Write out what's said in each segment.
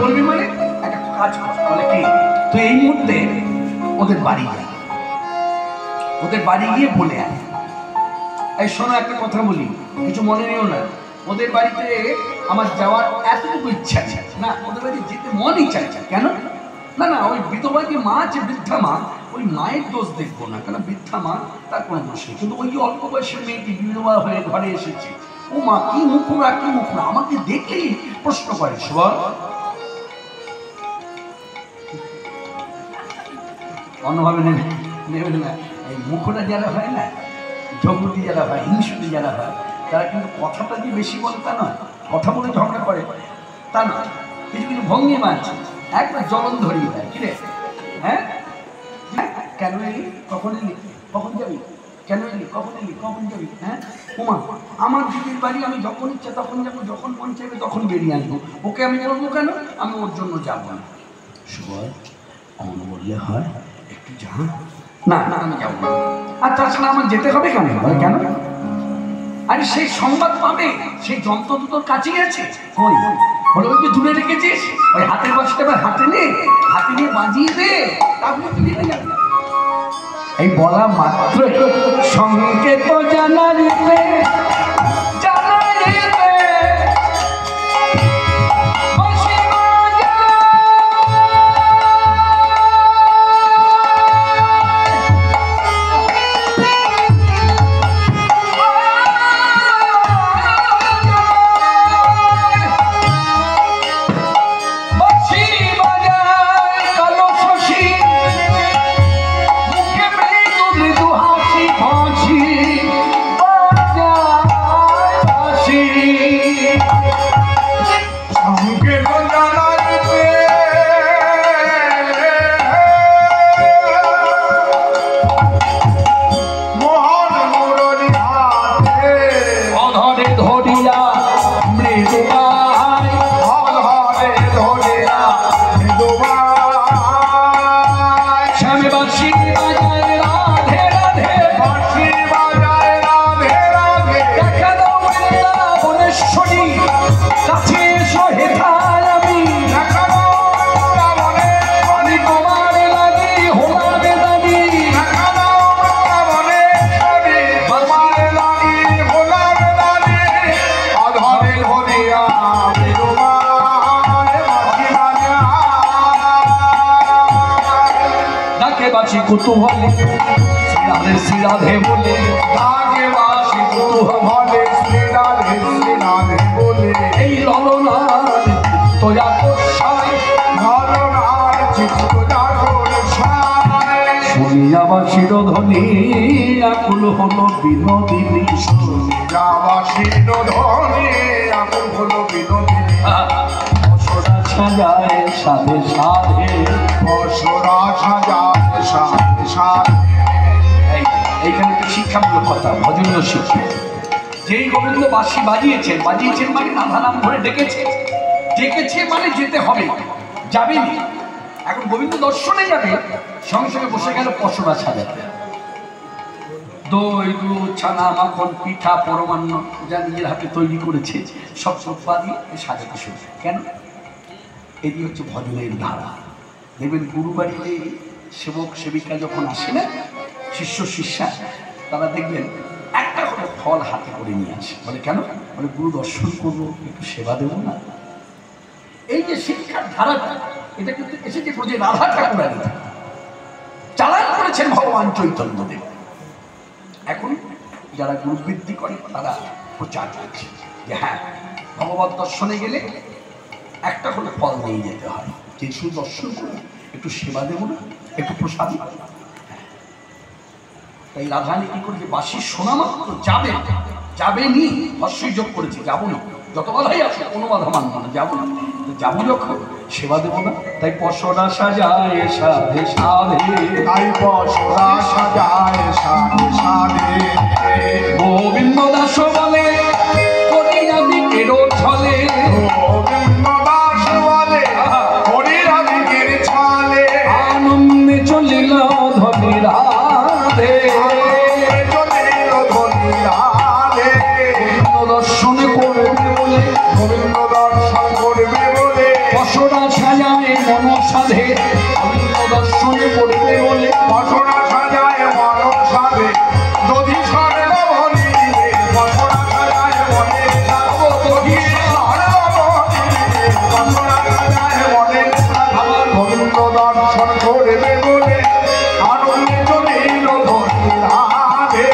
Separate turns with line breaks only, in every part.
বলবি মানে একটা কাজ কর, বলে কি তুই এই মুহূর্তে ওদের বাড়ি যা, ওদের বাড়ি গিয়ে বলে আয়। এই শোনো একটা কথা বলি, কিছু মনে নিও না, ওদের বাড়িতে আমার যাওয়ার এতটুকু ইচ্ছা আছে না, ওদের বাড়ি যেতে মনই চাইছে। কেন না না, ওই বিধবা যে মা আছে, বৃদ্ধা মা, ওই মায়ের দোষ দেখবো না, কারণ বৃদ্ধা মা তার কোনো দোষ নেই, কিন্তু ওই যে অল্প বয়সের মেয়েটি বিধবা হয়ে ঘরে এসেছে, ও মা কি মুখরা কি মুখরা, আমাকে দেখলেই প্রশ্ন করে। শোন, অন্যভাবে নেবে না, এই মুখরা যারা হয় না, ঝগড়ি যারা হয়, হিংসুটি যারা হয়, তারা কিন্তু কথাটা যে বেশি বলে তা নয়, কথা বলে ঝগড়া করে তা নয়, কিছু কিছু ভঙ্গিমা আছে একবার জ্বলন ধরিয়ে দেয়। কিরে হ্যাঁ, কেন এলি, কখন এলি, কখন যাবি, কেন এলি, কখন এলি, কখন যাবি, হ্যাঁ ওমা আমার দিদির বাড়ি, আমি যখন ইচ্ছা তখন যাবো, যখন মন চাইবে তখন বেরিয়ে আসবো, ওকে আমি বলবো কেন, আমি ওর জন্য যাবো না। সুবল অমন বললে হয়, একটু যা না, না আমি যাবো না। আর তাছাড়া আমার যেতে হবে কেন, বলে কেন, আরে সেই সংবাদ পাবে, সেই যন্ত্র তো তোর কাছেই আছে, ওই বলে ওই যে দূরে রেখেছিস, ওই হাতের বাসটা এবার হাতে নে, হাতে নিয়ে বাজিয়ে দে, তারপরে তুই নিয়ে যাবি। এই বলা মাত্র সংকেত জানা যেতে জানা যেতে কুতূহলে শ্রীরাধে শ্রীরাধে বলে, আগে বাসি কুতূহলে শ্রীরাধে শ্রীরাধে বলে, এই ললনার তোয়া কোষায় ললনার চিত্ত জাগরসায়, শুনিয়া বাসির ধ্বনি আকুল হলো বিনোদিনী, শুনিয়া বাসির ধ্বনি আকুল হলো বিনোদিনী, বসরা সাজায় সাধে সাধে, বসরা সাজায় সাধে সাধে। এইখানে একটা শিক্ষামূলক কথা, ভজনীয় শিক্ষা, যেই গোবিন্দ বাঁশি বাজিয়েছেন, বাজিয়েছেন মানে রাধা নাম ধরে ডেকেছে, ডেকেছে মানে যেতে হবে, যাবেনি। এখন গোবিন্দ দর্শনে যাবে, সঙ্গে সঙ্গে বসে গেল পসরা সাজাতে, দই দুধ ছানা মাখন পিঠা পরমান্ন যা নিজের হাতে তৈরি করেছে সব সোপা দিয়ে সাজাতে শুরু। কেন? এটি হচ্ছে ভজনের ধারা। দেখবেন গুরু বাড়িতে সেবক সেবিকা যখন আসে না, শিষ্য শিষ্যা, তারা দেখবেন একটা করে ফল হাতে করে নিয়ে আসে, বলে কেন, বলে গুরু দর্শন করবো, একটু সেবা দেবো না। এই যে শিক্ষার ধারাটা, এটা কিন্তু এসেছে যে রাধা ঠাকুরানী চালান করেছেন ভগবান চৈতন্যদেব। এখন যারা গুরুবৃদ্ধি করে তারা প্রচার করছে যে হ্যাঁ, ভগবত দর্শনে গেলে একটা করে ফল নিয়ে যেতে হয়, যে শুধু দর্শন করবো, একটু সেবা দেবো না, একটু প্রসাদ। তাই রাধারানী কি করেছে, বাঁশি শোনা মাত্র যাবে, যাবেনি, অবশ্যই যোগ করেছে, যাবো না, যত বাধাই আছে কোনো বাধা মানব না, যাবো না, যাবো যখন সেবা দেবো না। তাই পসরা সাজায় সাধে সাধে, তাই পসরা সাজায় সাধে সাধে, গোবিন্দ দাস বলে করি রাধিকের ছলে, গোবিন্দ দাস বলে করি রাধিকের ছলে, আনন্দে চলিল ধনী রাধে, চলিল ধনী রাধে, গোবিন্দ দর্শন করবে বলে, গোবিন্দ দর্শন করবে বলে পসরা সাধে অভিন্ন দর্শনে পড়বে বলে
বাসনা সাজায় মন সাধে যদি স্বর্ণ বলিবে বাসনা সাজায় মনে সাধব যদি স্বর্ণ বলিবে বাসনা সাজায় মনে আমার গোবিন্দ দর্শন করবে বলে আনন্দে চলিল ধনী রাধে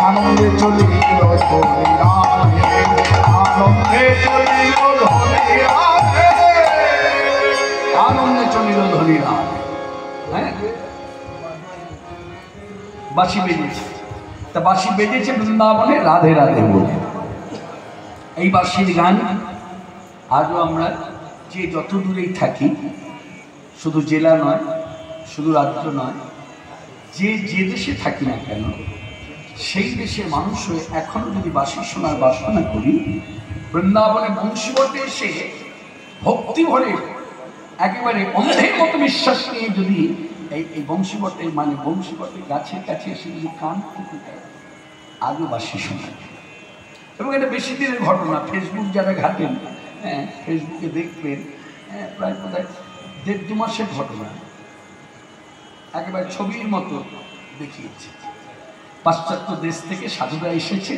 আনন্দে চলিল ধনী রাধে আনন্দে চলিল ধনী রাধে
আনন্দে চলিল ধনী রাধে। হ্যাঁ, বাঁশি বেজেছে, তা বাঁশি বেজেছে বৃন্দাবনে রাধে রাধে বলে। এই বাঁশির গান আজও আমরা যে যত দূরেই থাকি, শুধু জেলা নয়, শুধু রাজ্য নয়, যে যে দেশে থাকি না কেন, সেই দেশের মানুষ হয়ে এখনো যদি বাঁশি শোনার বাসনা করি, বৃন্দাবনে বংশীবটে এসে ভক্তি ভরে একেবারে অন্ধের মতো বিশ্বাস নিয়ে যদি এই বংশীবটে মানে বংশীবটে গাছের কাছে এসে যদি কান খুঁজে দেয়, আজও বাঁশি শোনায়। এবং এটা বেশি দিনের ঘটনা, ফেসবুক যারা ঘাটেন, হ্যাঁ ফেসবুকে দেখবেন, হ্যাঁ প্রায় বোধহয় 1.5-2 মাসের ঘটনা, একেবারে ছবির মতো দেখিয়েছে। পাশ্চাত্য দেশ থেকে সাধুরা এসেছে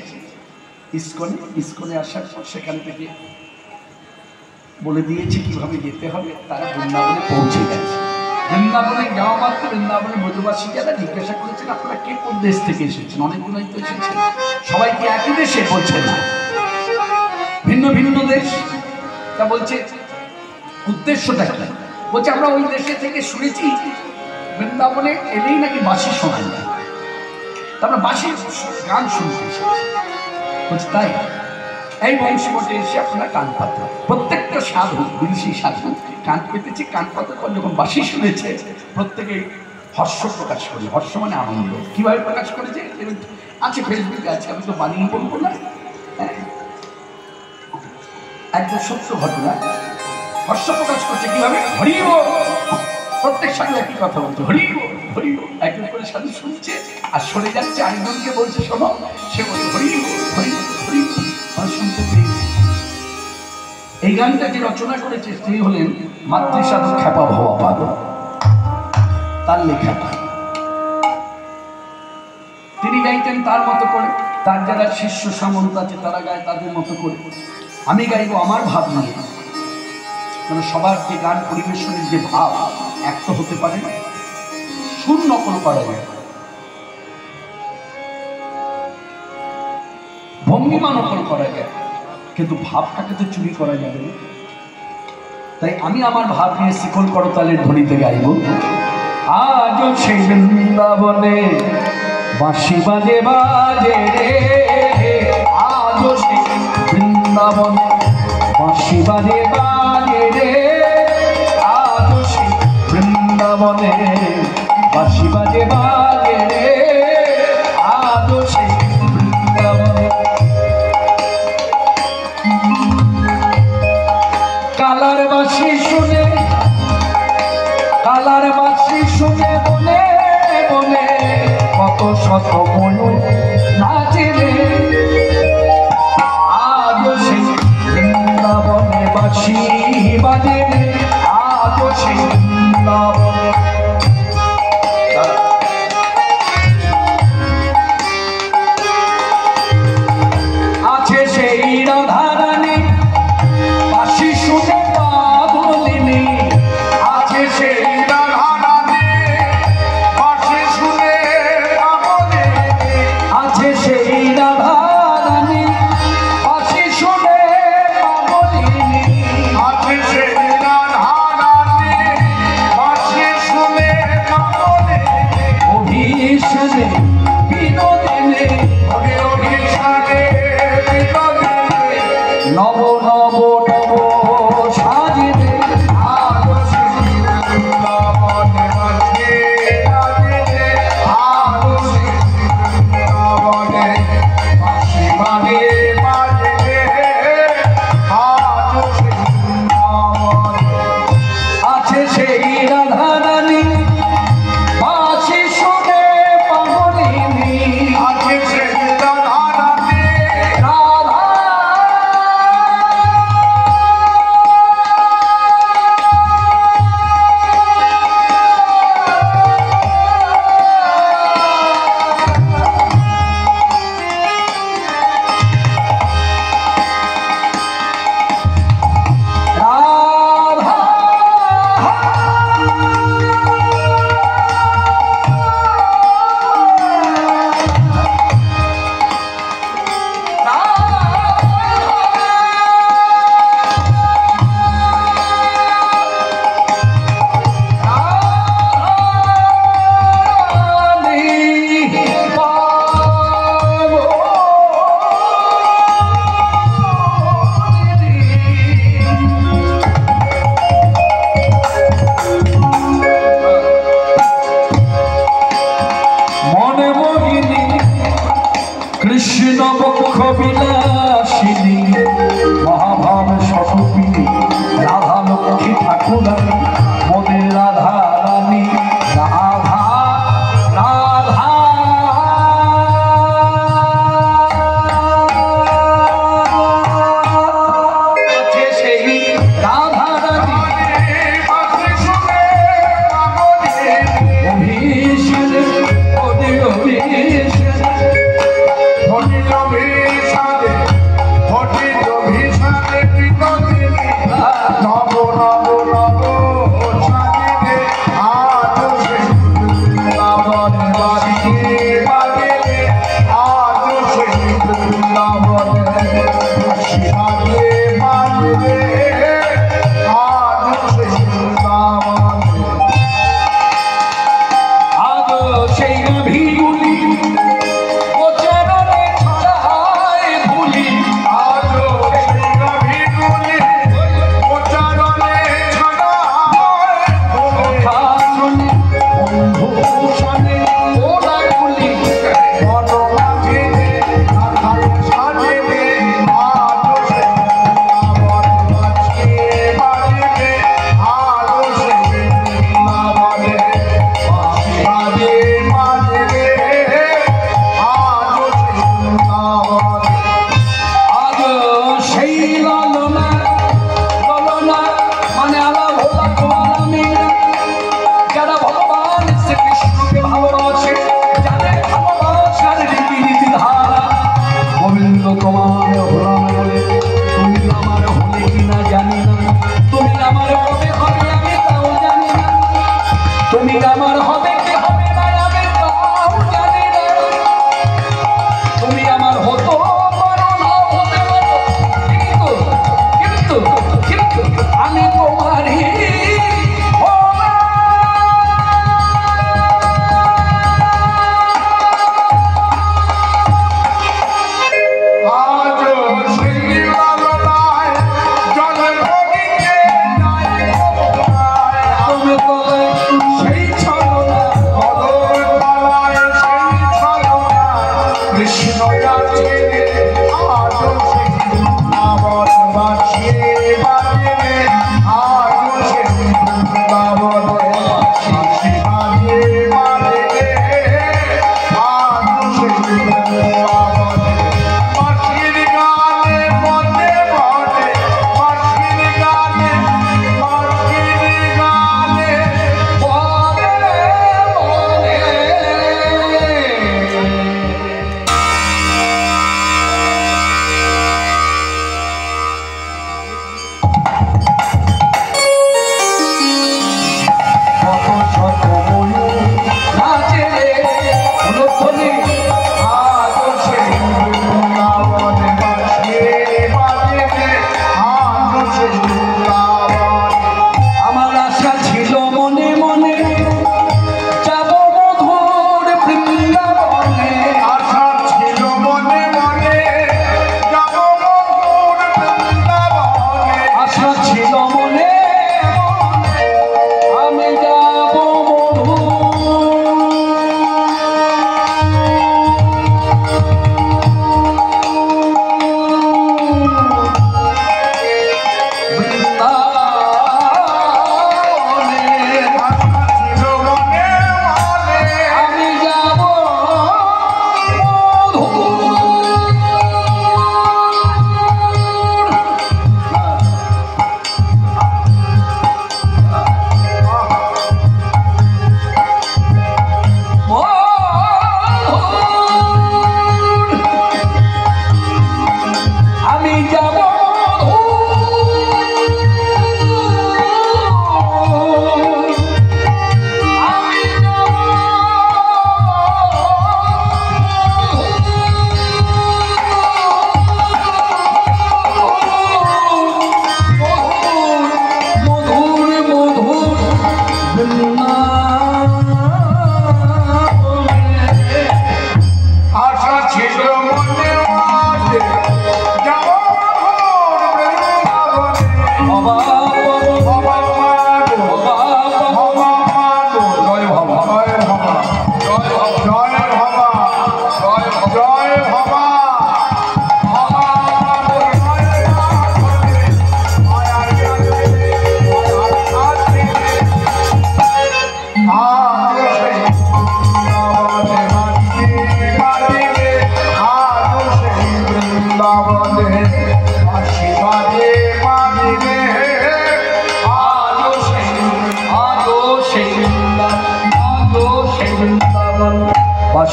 ইস্কনে আসার পর সেখান থেকে বলে দিয়েছে কিভাবে যেতে হবে, তারা বৃন্দাবনে পৌঁছে গেছে। বৃন্দাবনে যাওয়া মাত্র বৃন্দাবনে ব্রজবাসী যারা জিজ্ঞাসা করেছেন আপনারা কে কোন দেশ থেকে এসেছেন, অনেকগুলোই তো এসেছেন, সবাই কি একই দেশে? বলছে না, ভিন্ন ভিন্ন দেশ। তা বলছে উদ্দেশ্যটা কি? বলছে আমরা ওই দেশে থেকে শুনেছি বৃন্দাবনে এলেই নাকি বাঁশি শোনা যায়, তারপরে বাঁশির গান শুনতে এসেছি। বলছে তাই এই বংশীবটে এসে আপনারা কান পাতেন। প্রত্যেকটা সাধু, বিদেশি সাধু কান পেতেছে, কান পাতার পর যখন বাঁশি শুনেছে প্রত্যেকে হর্ষ প্রকাশ করে। হর্ষ মানে আনন্দ। কীভাবে প্রকাশ করেছে আছে, ফেসবুকে আছে, আমি তো বানিয়ে বলবো না। হ্যাঁ, একদম সত্য ঘটনা। হর্ষ প্রকাশ করছে কিভাবে? হরি বল। প্রত্যেক সাধু একই কথা বলছে, হরি বল হরি বল। একজন করে সাধু শুনছে আর সরে যাচ্ছে, আরেকজনকে বলছে শোনো, সে বলছে হরি বল হরি বল হরি বল। শুনতে পেয়েছি। এই গানটা যে রচনা করেছে তিনি হলেন মাতৃসাধু খ্যাপা ভবা পাগল, তার লেখাটা। তিনি গাইতেন তার মতো করে, তার যারা শিষ্য সামন্ত আছে তারা গায় তাদের মতো করে। আমি গাইব আমার ভাব নিয়ে, মানে সবার যে গান পরিবেশনের যে ভাব এক তো হতে পারে না, সুর নকল করা যায়, ভঙ্গিমা নকল করা যায়, কিন্তু ভাবটাকে তো চুরি করা যাবে না। তাই আমি আমার ভাব নিয়ে শিকল করতালের ধ্বনিতে গাইব। আজও সেই বৃন্দাবনে বাঁশি বাজে বাজে রে, আজও সেই বৃন্দাবনে বাঁশি বাজে বাজে রে, আজও সেই বৃন্দাবনে বাঁশি বাজে বাজে রে, আজও সেই বৃন্দাবনে। কালার বাঁশি শুনে, কালার বাঁশি শুনে বলে বলে কত শত ময়ূর নাচে রে, আজও সেই বৃন্দাবনে বাঁশি বাজে রে, আজও সেই বৃন্দাবনে। আছে সেই রাধারানী বাঁশি শুনে পাগলিনী, আছে সেই রাধারানী বাঁশি শুনে পাগলিনী, আছে সেই রাধারানী বাঁশি শুনে পাগলিনী, আছে সেই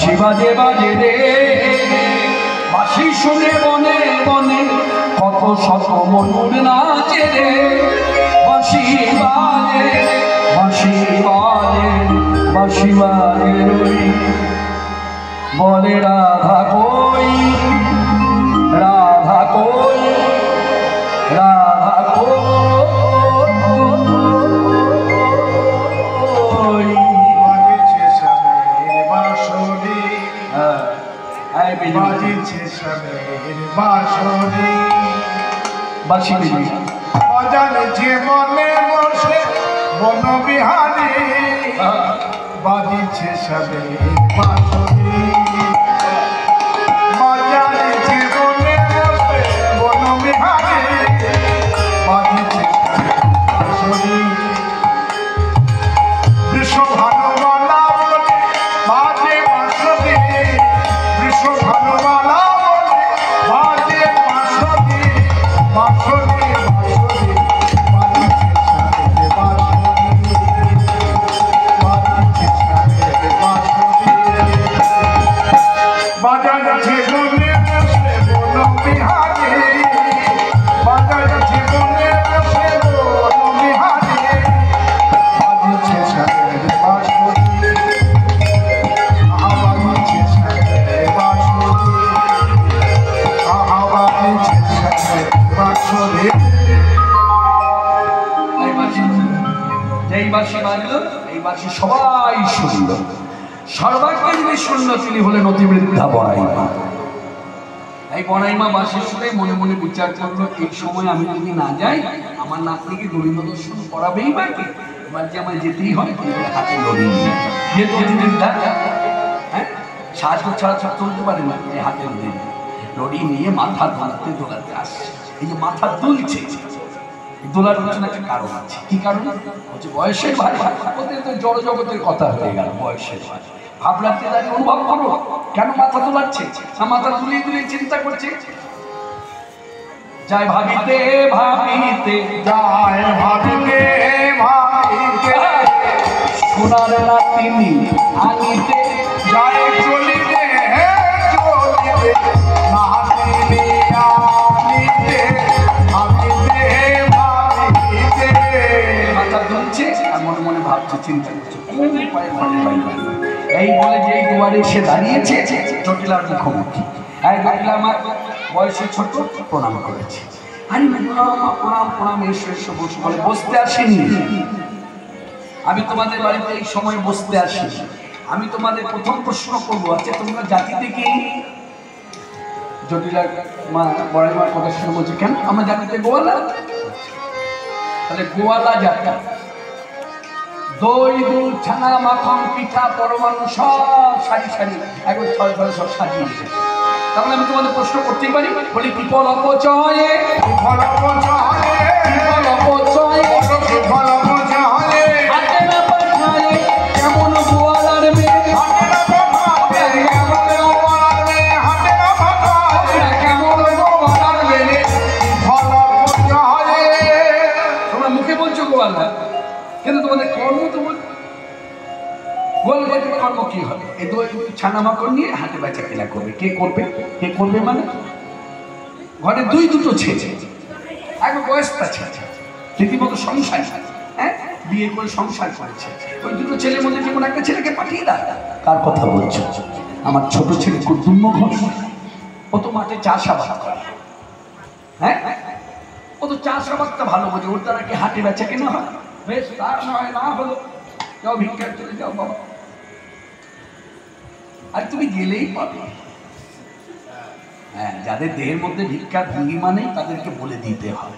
বাঁশি বাজে বাজে রে বাঁশি শুনে বনে বনে কত শত মনুর নাচে রে বাঁশি বাজে বাঁশি বাজে বাঁশি বাজে রই বলে রাধা কই রাধা কই রাধা কই
বাজছে সবের বাঁশরি বাজছে সবের বাঁশরি
বাঁশি বেজে
বাজাচ্ছে মনে বসে বনবিহারী বাজছে সবের বাঁশরি বাজাচ্ছে মনে বসে বনবিহারী বাজছে বাঁশরি বিশ্ব ভানুমালা বলে বাজে বাঁশরি বিশ্ব ভানুমালা বলে বাজে বাঁশরি বাঁশরি বাঁশরি বাজাচ্ছে মনে বসে বনবিহারী বাজাচ্ছে মনে বসে বনবিহারী বাজছে সবের বাঁশরি বাজছে সবের বাঁশরি বাজছে সবের বাঁশরি
এই বাঁশি যেই বাঁশি বাজলো এই বাঁশি সবাই শুনল সর্বাগ্রে যিনি শুনল তিনি হলেন অতিবৃদ্ধা বড়াইমা এই বড়াইমা বাঁশি শুনে মনে মনে বিচার করলো এই সময় আমি যদি না যাই আমার নাতনিকে গোবিন্দ দর্শন করাবেই বা কি এবার যে আমায় যেতেই হয় হাতে লড়ি নিয়ে যেহেতু অতিবৃদ্ধা হ্যাঁ সাহায্য ছাড়া সব চলতে পারে না এই হাতে লড়ি নিয়ে মাথা দোলাতে দোলাতে আসছে এই যে মাথা দুলছে দোলার পিছনে একটা কারণ আছে কি কারণ হচ্ছে বয়সের ভাই ওদের তো জড় জগতের কথা হয়ে গেল বয়সের ভাই ভাবলাতে দাঁড়িয়ে অনুভব করো কেন মাথা তোলাচ্ছে মাথা তুলিয়ে তুলিয়ে চিন্তা করছে যাই ভাবিতে ভাবিতে
যায় ভাবিতে ভাবিতে
সোনার নাতিনি আনিতে
যায় চলিতে চলিতে নাতিনি আনিতে ভাবিতে ভাবিতে
মাথা দুলছে আর মনে মনে ভাবছে চিন্তা করছে কোন উপায়ে ঘরে বাইরে এই বলে যেই দুয়ারে এসে দাঁড়িয়েছে জটিলার মুখোমুখি এই জটিলা আমার বয়সে ছোট প্রণাম করেছে আরে প্রণাম প্রণাম এসো এসো বসে বলে বসতে আসেনি আমি তোমাদের বাড়িতে এই সময় বসতে আসি আমি তোমাদের প্রথম প্রশ্ন করবো আচ্ছা তোমরা জাতিতে কি জটিলার মা বড়াই মার কথা শুনে বলছে কেন আমরা জাতিতে গোয়ালা তাহলে গোয়ালা জাতি দই দুধ ছানা মাখন পিঠা পরমাণু সব সারি সারি একবার ছয় ছয় সব সাজিয়ে তাহলে আমি তোমাদের প্রশ্ন করতেই পারি বলি বিফল অপচয়ে
ফল পচালে
বিফল অপচয়ে
ফল পচালে
হাতে না পাঠায় কেমন গোয়ালার মেয়ে
হাতে না পাঠালে কেমন গোয়ালে হাতে না পাঠালে
কেমন গোয়ালার মেয়ে
ফল পচালে
তোমরা মুখে বলছো গোয়ালা কিন্তু তোমাদের কর্ম তো গোয়ালা জাতির কর্ম কি হবে এই দই ছানা মাখন নিয়ে হাতে বেচা কেনা করবে কে করবে মানে ঘরে দুই দুটো ছেলে একবার বয়সটা ছেলে রীতিমতো সংসার হ্যাঁ বিয়ে করে সংসার করেছে ওই দুটো ছেলের মধ্যে যেমন একটা ছেলেকে পাঠিয়ে দাও কার কথা বলছো আমার ছোট ছেলে কুটুম্ব ঘর ও তো মাঠে চাষাবাদ করে হ্যাঁ ও তো চাষাবাদটা ভালো বোঝে ওর দ্বারা কি হাটে বেচা কেনা হয় বেশ তার নয় না হলো যাও ভিক্ষার চলে যাও বাবা আর তুমি গেলেই পাবে হ্যাঁ যাদের দেহের মধ্যে ভিক্ষার ভঙ্গিমা নেই তাদেরকে বলে দিতে হয়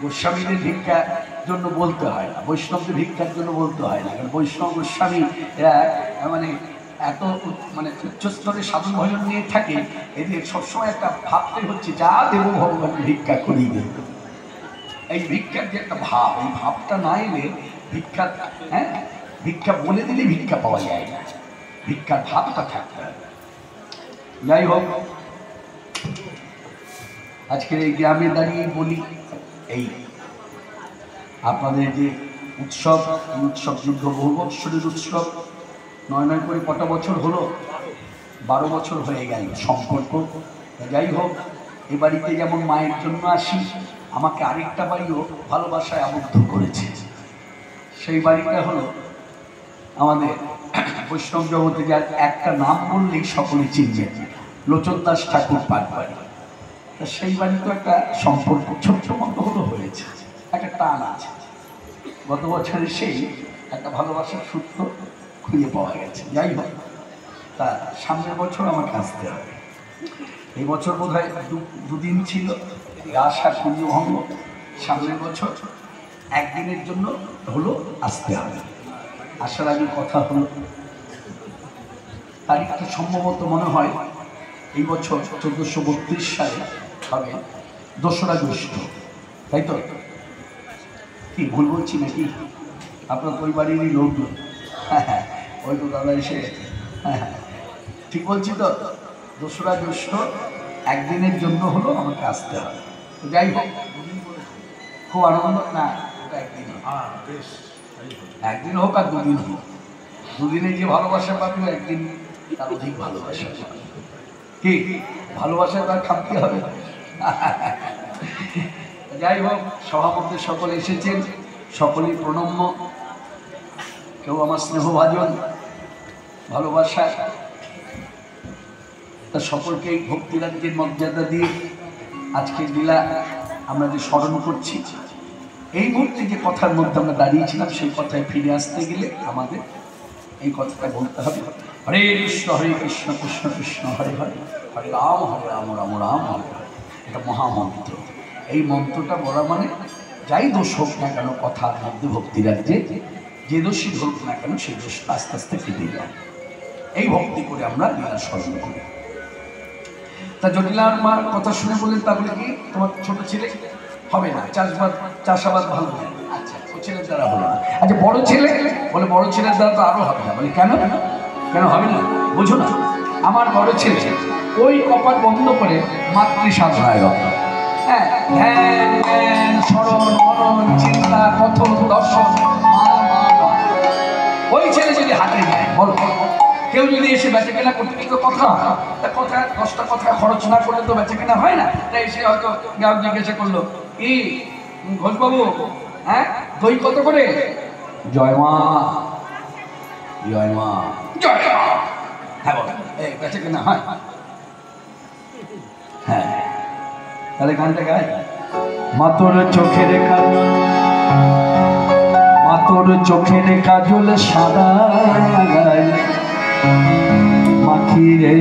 গোস্বামীদের ভিক্ষার জন্য বলতে হয় না বৈষ্ণবদের ভিক্ষার জন্য বলতে হয় না কারণ বৈষ্ণব গোস্বামী এরা মানে এত মানে উচ্চস্তরের সাধন ভজন নিয়ে থাকে এদের সবসময় একটা ভাবতে হচ্ছে যা দেব ভগবান ভিক্ষা করিয়ে দেব এই ভিক্ষার যে একটা ভাব এই ভাবটা না এলে ভিক্ষা হ্যাঁ ভিক্ষা বলে দিলে ভিক্ষা পাওয়া যায় না ভিক্ষার ভাবটা থাকতে হবে যাই হোক আজকের এই গ্রামে দাঁড়িয়ে বলি এই আপনাদের যে উৎসব যুদ্ধ বহু বৎসরের উৎসব নয় নয় করে কটা বছর হলো? 12 বছর হয়ে গেল সম্পর্ক। যাই হোক, এ বাড়িতে যেমন মায়ের জন্য আসি, আমাকে আরেকটা বাড়িও ভালোবাসায় আবদ্ধ করেছে। সেই বাড়িটা হলো আমাদের বৈষ্ণব জগতে, যার একটা নাম বললেই সকলে চিনবে, লোচন দাস ঠাকুর পাঠ বাড়ি। তা সেই বাড়িতে একটা সম্পর্ক ছোট্ট মতো হলো হয়েছে, একটা টান আছে। গত বছরে সেই একটা ভালোবাসার সূত্র খুঁজে পাওয়া গেছে। যাই হোক, তা সামনের বছর আমাকে আসতে হবে। এই বছর বোধ হয় দুদিন ছিল আশা কুঞ্জভঙ্গ, সামনের বছর একদিনের জন্য হলো আসতে হবে। আসার আগে কথা হলো, তারিখটা সম্ভবত মনে হয় এই বছর 1432 সালে হবে 2রা জ্যৈষ্ঠ, তাই তো? কি ভুল বলছি নাকি? আপনার পরিবারেরই লোক? হ্যাঁ হ্যাঁ, ওই তো দাদা এসে, হ্যাঁ হ্যাঁ ঠিক বলছি তো? 2রা জ্যৈষ্ঠ একদিনের জন্য হলো আমাকে আসতে হবে। তো যাই হোক, খুব আনন্দ না, ওটা একদিন, একদিন হোক আর দুদিন হোক, দুদিনে যে ভালোবাসা পাবে একদিন তার অধিক ভালোবাসা। কি ভালোবাসা তার খামতে হবে। যাই হোক, সভাপতি সকলে এসেছেন, সকলেই প্রণম্য, কেউ আমার স্নেহভাজন, ভালোবাসা, তা সকলকেই ভক্তিরাজ্যের মর্যাদা দিয়ে আজকের লীলা আমরা যে স্মরণ করছি, এই মুহূর্তে যে কথার মধ্যে আমরা দাঁড়িয়েছিলাম, সেই কথায় ফিরে আসতে গেলে আমাদের এই কথাটা বলতে হবে, হরে কৃষ্ণ কৃষ্ণ কৃষ্ণ হরে হরে, হরে রাম রাম রাম হরে হরে। এটা মহামন্ত্র। এই মন্ত্রটা বলা মানে যাই দোষ হোক না কেন কথার মধ্যে ভক্তিরাজ্যে, যে দোষী হোক না কেন সেই দোষটা আস্তে আস্তে কেটে যায়। এই ভক্তি করে আমরা লীলা স্মরণ করি। তা জটিলার মার কথা শুনে বললেন, তাহলে কি তোমার ছোট ছেলে হবে না? চাষাবাদ ভালো না? আচ্ছা, ও ছেলের দ্বারা হলো না। আচ্ছা, বড় ছেলে? বলে বড় ছেলের দ্বারা তো আরো হবে না। বলে কেন কেন হবে না? বুঝো না, আমার বড় ছেলে ওই কপাল বন্ধ করে মাতৃ সাধনায় রত। হ্যাঁ, ধ্যান ধ্যান স্মরণ মরণ চিন্তা কথন দর্শন, ওই ছেলে যদি হাতে নেয়, বলো কেউ যদি এসে বেচে কেনা করতে কিন্তু কথা হয়, তা কথা 10টা কথা খরচ না করলে তো বেচে কেনা হয় না। তাই এসে হয়তো গ্রাহক জিজ্ঞাসা করলো, কি ঘোষবাবু, হ্যাঁ দই কত করে? জয় মা, জয় মা, জয় মা। হ্যাঁ বল, এই বেচে কেনা হয়? হ্যাঁ, তাহলে গানটা গায়, মাতোর চোখের কাজল, মাতোর চোখের কাজল সাদা মাখিরে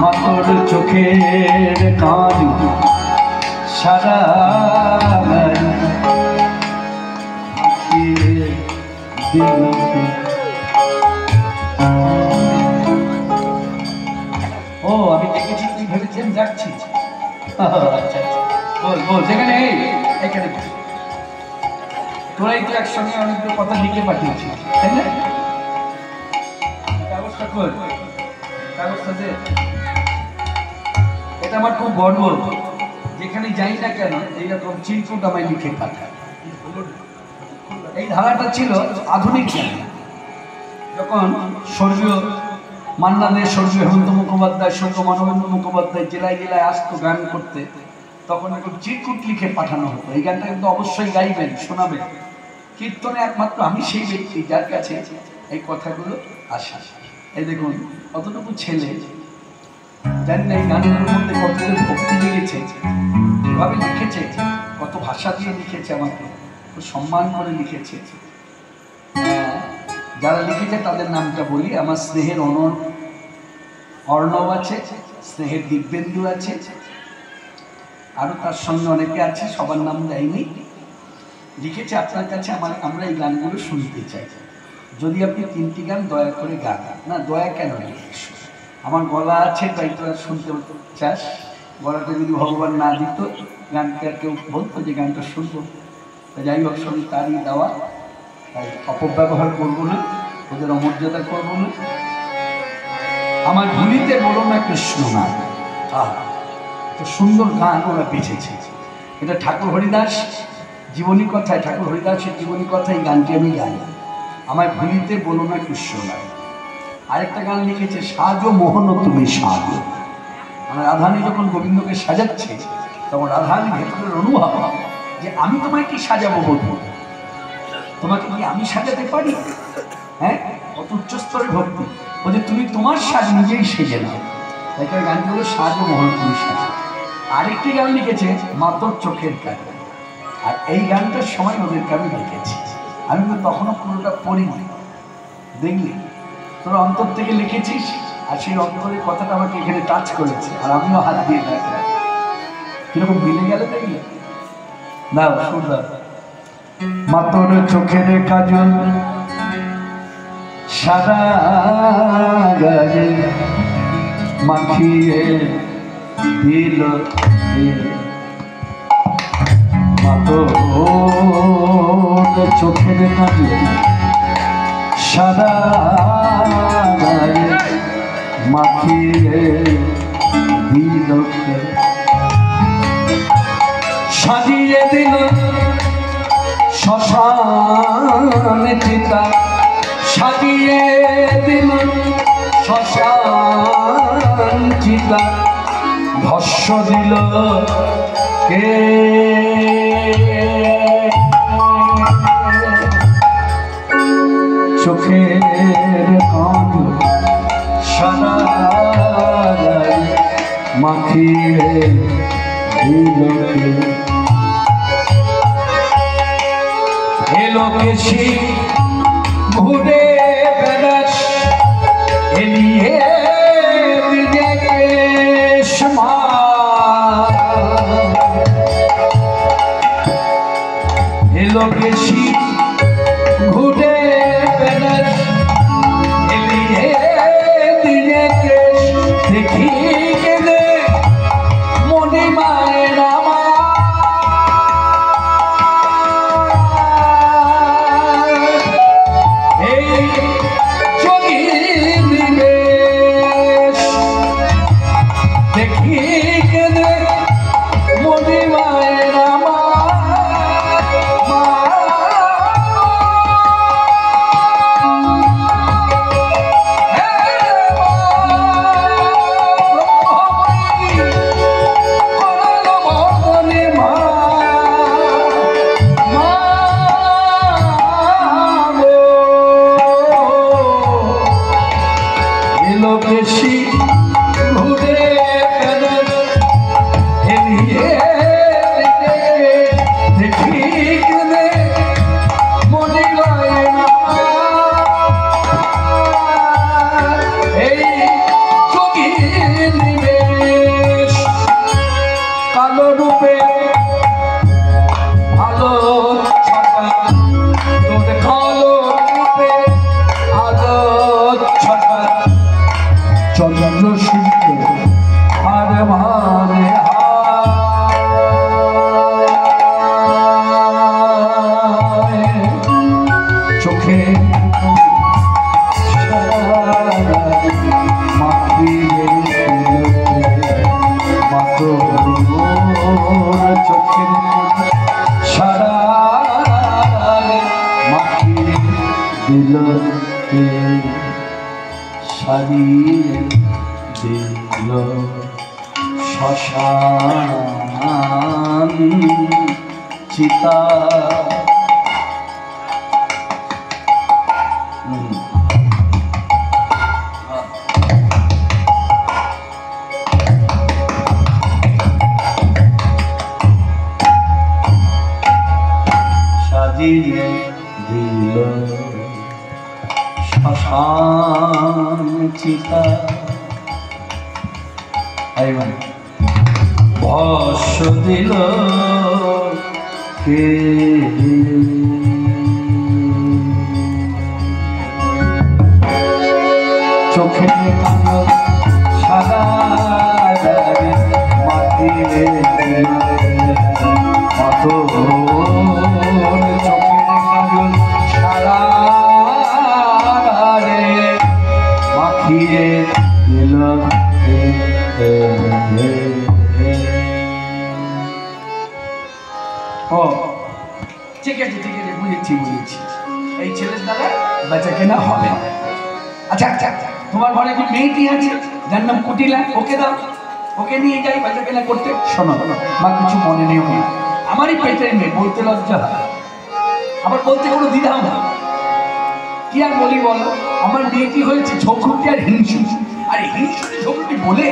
মাতোর চোখের কাজ সারা ও আমি দেখেছি, তুই ভেবেছেন যাচ্ছি। আচ্ছা বল বল, যেখানে এখানে তোরাই তো একসঙ্গে অনেকগুলো কথা লিখে পাঠিয়েছি, তাই না? কাগজটা কর, কাগজটা দে। এটা আমার খুব গর্ব, যেখানে যাই না কেন এইরকম চিরকুট আমায় লিখে পাঠায়। এই ধারাটা ছিল আধুনিক গান। যখন স্বর্গীয় মান্না দে, স্বর্গীয় হেমন্ত মুখোপাধ্যায়, স্বর্গীয় মানবেন্দ্র মুখোপাধ্যায় জেলায় জেলায় আসতো গান করতে, তখন একটু চিরকুট লিখে পাঠানো হতো। এই গানটা কিন্তু অবশ্যই গাইবেন, শোনাবেন। কীর্তনে একমাত্র আমি সেই ব্যক্তি যার কাছে এই কথাগুলো আসে। এই দেখুন কতটুকু ছেলে, জানি না এই গানগুলোর মধ্যে কতটুকু ভক্তি লেগেছে, কীভাবে লিখেছে, কত ভাষা দিয়ে লিখেছে, আমাকে খুব সম্মান করে লিখেছে। যারা লিখেছে তাদের নামটা বলি। আমার স্নেহের অর্ণব আছে, স্নেহের দিব্যেন্দু আছে, আরও তার সঙ্গে অনেকে আছে, সবার নাম দেয়নি। লিখেছে আপনার কাছে আমরা এই গানগুলো শুনতে চাই, যদি আপনি 3টি গান দয়া করে গান। না দয়া কেন, আমার গলা আছে তাই তো শুনতে চাস, গলাটা যদি ভগবান না দিত গানকে আর কেউ বলতো যে গানটা শুনবো। যাই হোক, সবই তারই দেওয়া, তাই অপব্যবহার করবো না, ওদের অমর্যাদা করবো না। আমার ভুলিতে বলো না কৃষ্ণ নাম, তো সুন্দর গান ওরা বেঁচেছে। এটা ঠাকুর হরিদাস জীবনী কথায় ঠাকুর হরিদাসের জীবনী কথায় গানটি আমি গাই, আমায় ভুলিতে বলো না কৃষ্ণলাই। আরেকটা গান লিখেছে সাজো মোহন তুমি সাজো, মানে রাধারানী যখন গোবিন্দকে সাজাচ্ছে তখন রাধারানী ভেতরের অনুভব যে আমি তোমায় কি সাজাবো বলবো, তোমাকে কি আমি সাজাতে পারি? হ্যাঁ, কত উচ্চস্তরের ভক্তি। বলছে তুমি তোমার সাজ নিজেই সেজে নাও। তাই গানটি হলো সাজো মোহন তুমি সাজো। আরেকটি গান লিখেছে মাতর চোখের কাজ, আর এই গানটার সময় ওদেরকে আমি লিখেছি। আমি তো তখনও পুরোটা পড়িনি, দেখলি তোরা অন্তর থেকে লিখেছিস, আর সেই অন্তরের কথাটা আমাকে এখানে টাচ করেছে, আর আমিও হাত দিয়ে দেখলাম কিরকম মিলে গেল, দেখলে না? সুন্দর। মাতর চোখের কাজল সাদা গায়ে মাখিয়ে দিল, মাতর চোখের কাজল সাদা গায়ে মাখিয়ে দিল, সাজিয়ে দিল শ্মশান চিতা, সাজিয়ে দিল শ্মশান চিতা, ভস্য দিল কে চোখের কাঁধ সাদা গায়ে মাখিয়ে দিল কে, এলো কেশি ঘুরে বেড়াস এলিয়ে নিজেকে সমা, এলো কেশি ঘুরে বেড়াস এলিয়ে নিজেকে, দেখি গেলে মনে মায়ের আমার সারিয়ে দিল শ্মশান চিতা, সাজিয়ে দিল শ্মশান চিতা, ভস্য দিল কে চোখে সাদা মাটিরে মাতর চোখের কাজল সাদা রে মাখিয়ে দিল ও বেচা কেনা হবে না। আচ্ছা আচ্ছা আচ্ছা, তোমার ঘরে কি মেয়েটি আছে যার নাম কুটিলা, ওকে দাও, ওকে নিয়ে যাই বেচা কেনা করতে। শোনো মা, কিছু মনে নেই, আমারই পেটের মেয়ে, বলতে লজ্জা হয়, আবার বলতে কোনো দ্বিধাও না। কি আর বলি বলো, আমার মেয়েটি হয়েছে ঝগড়ুটি আর হিংসু, আর হিংসুটি ঝগড়ুটি বলে,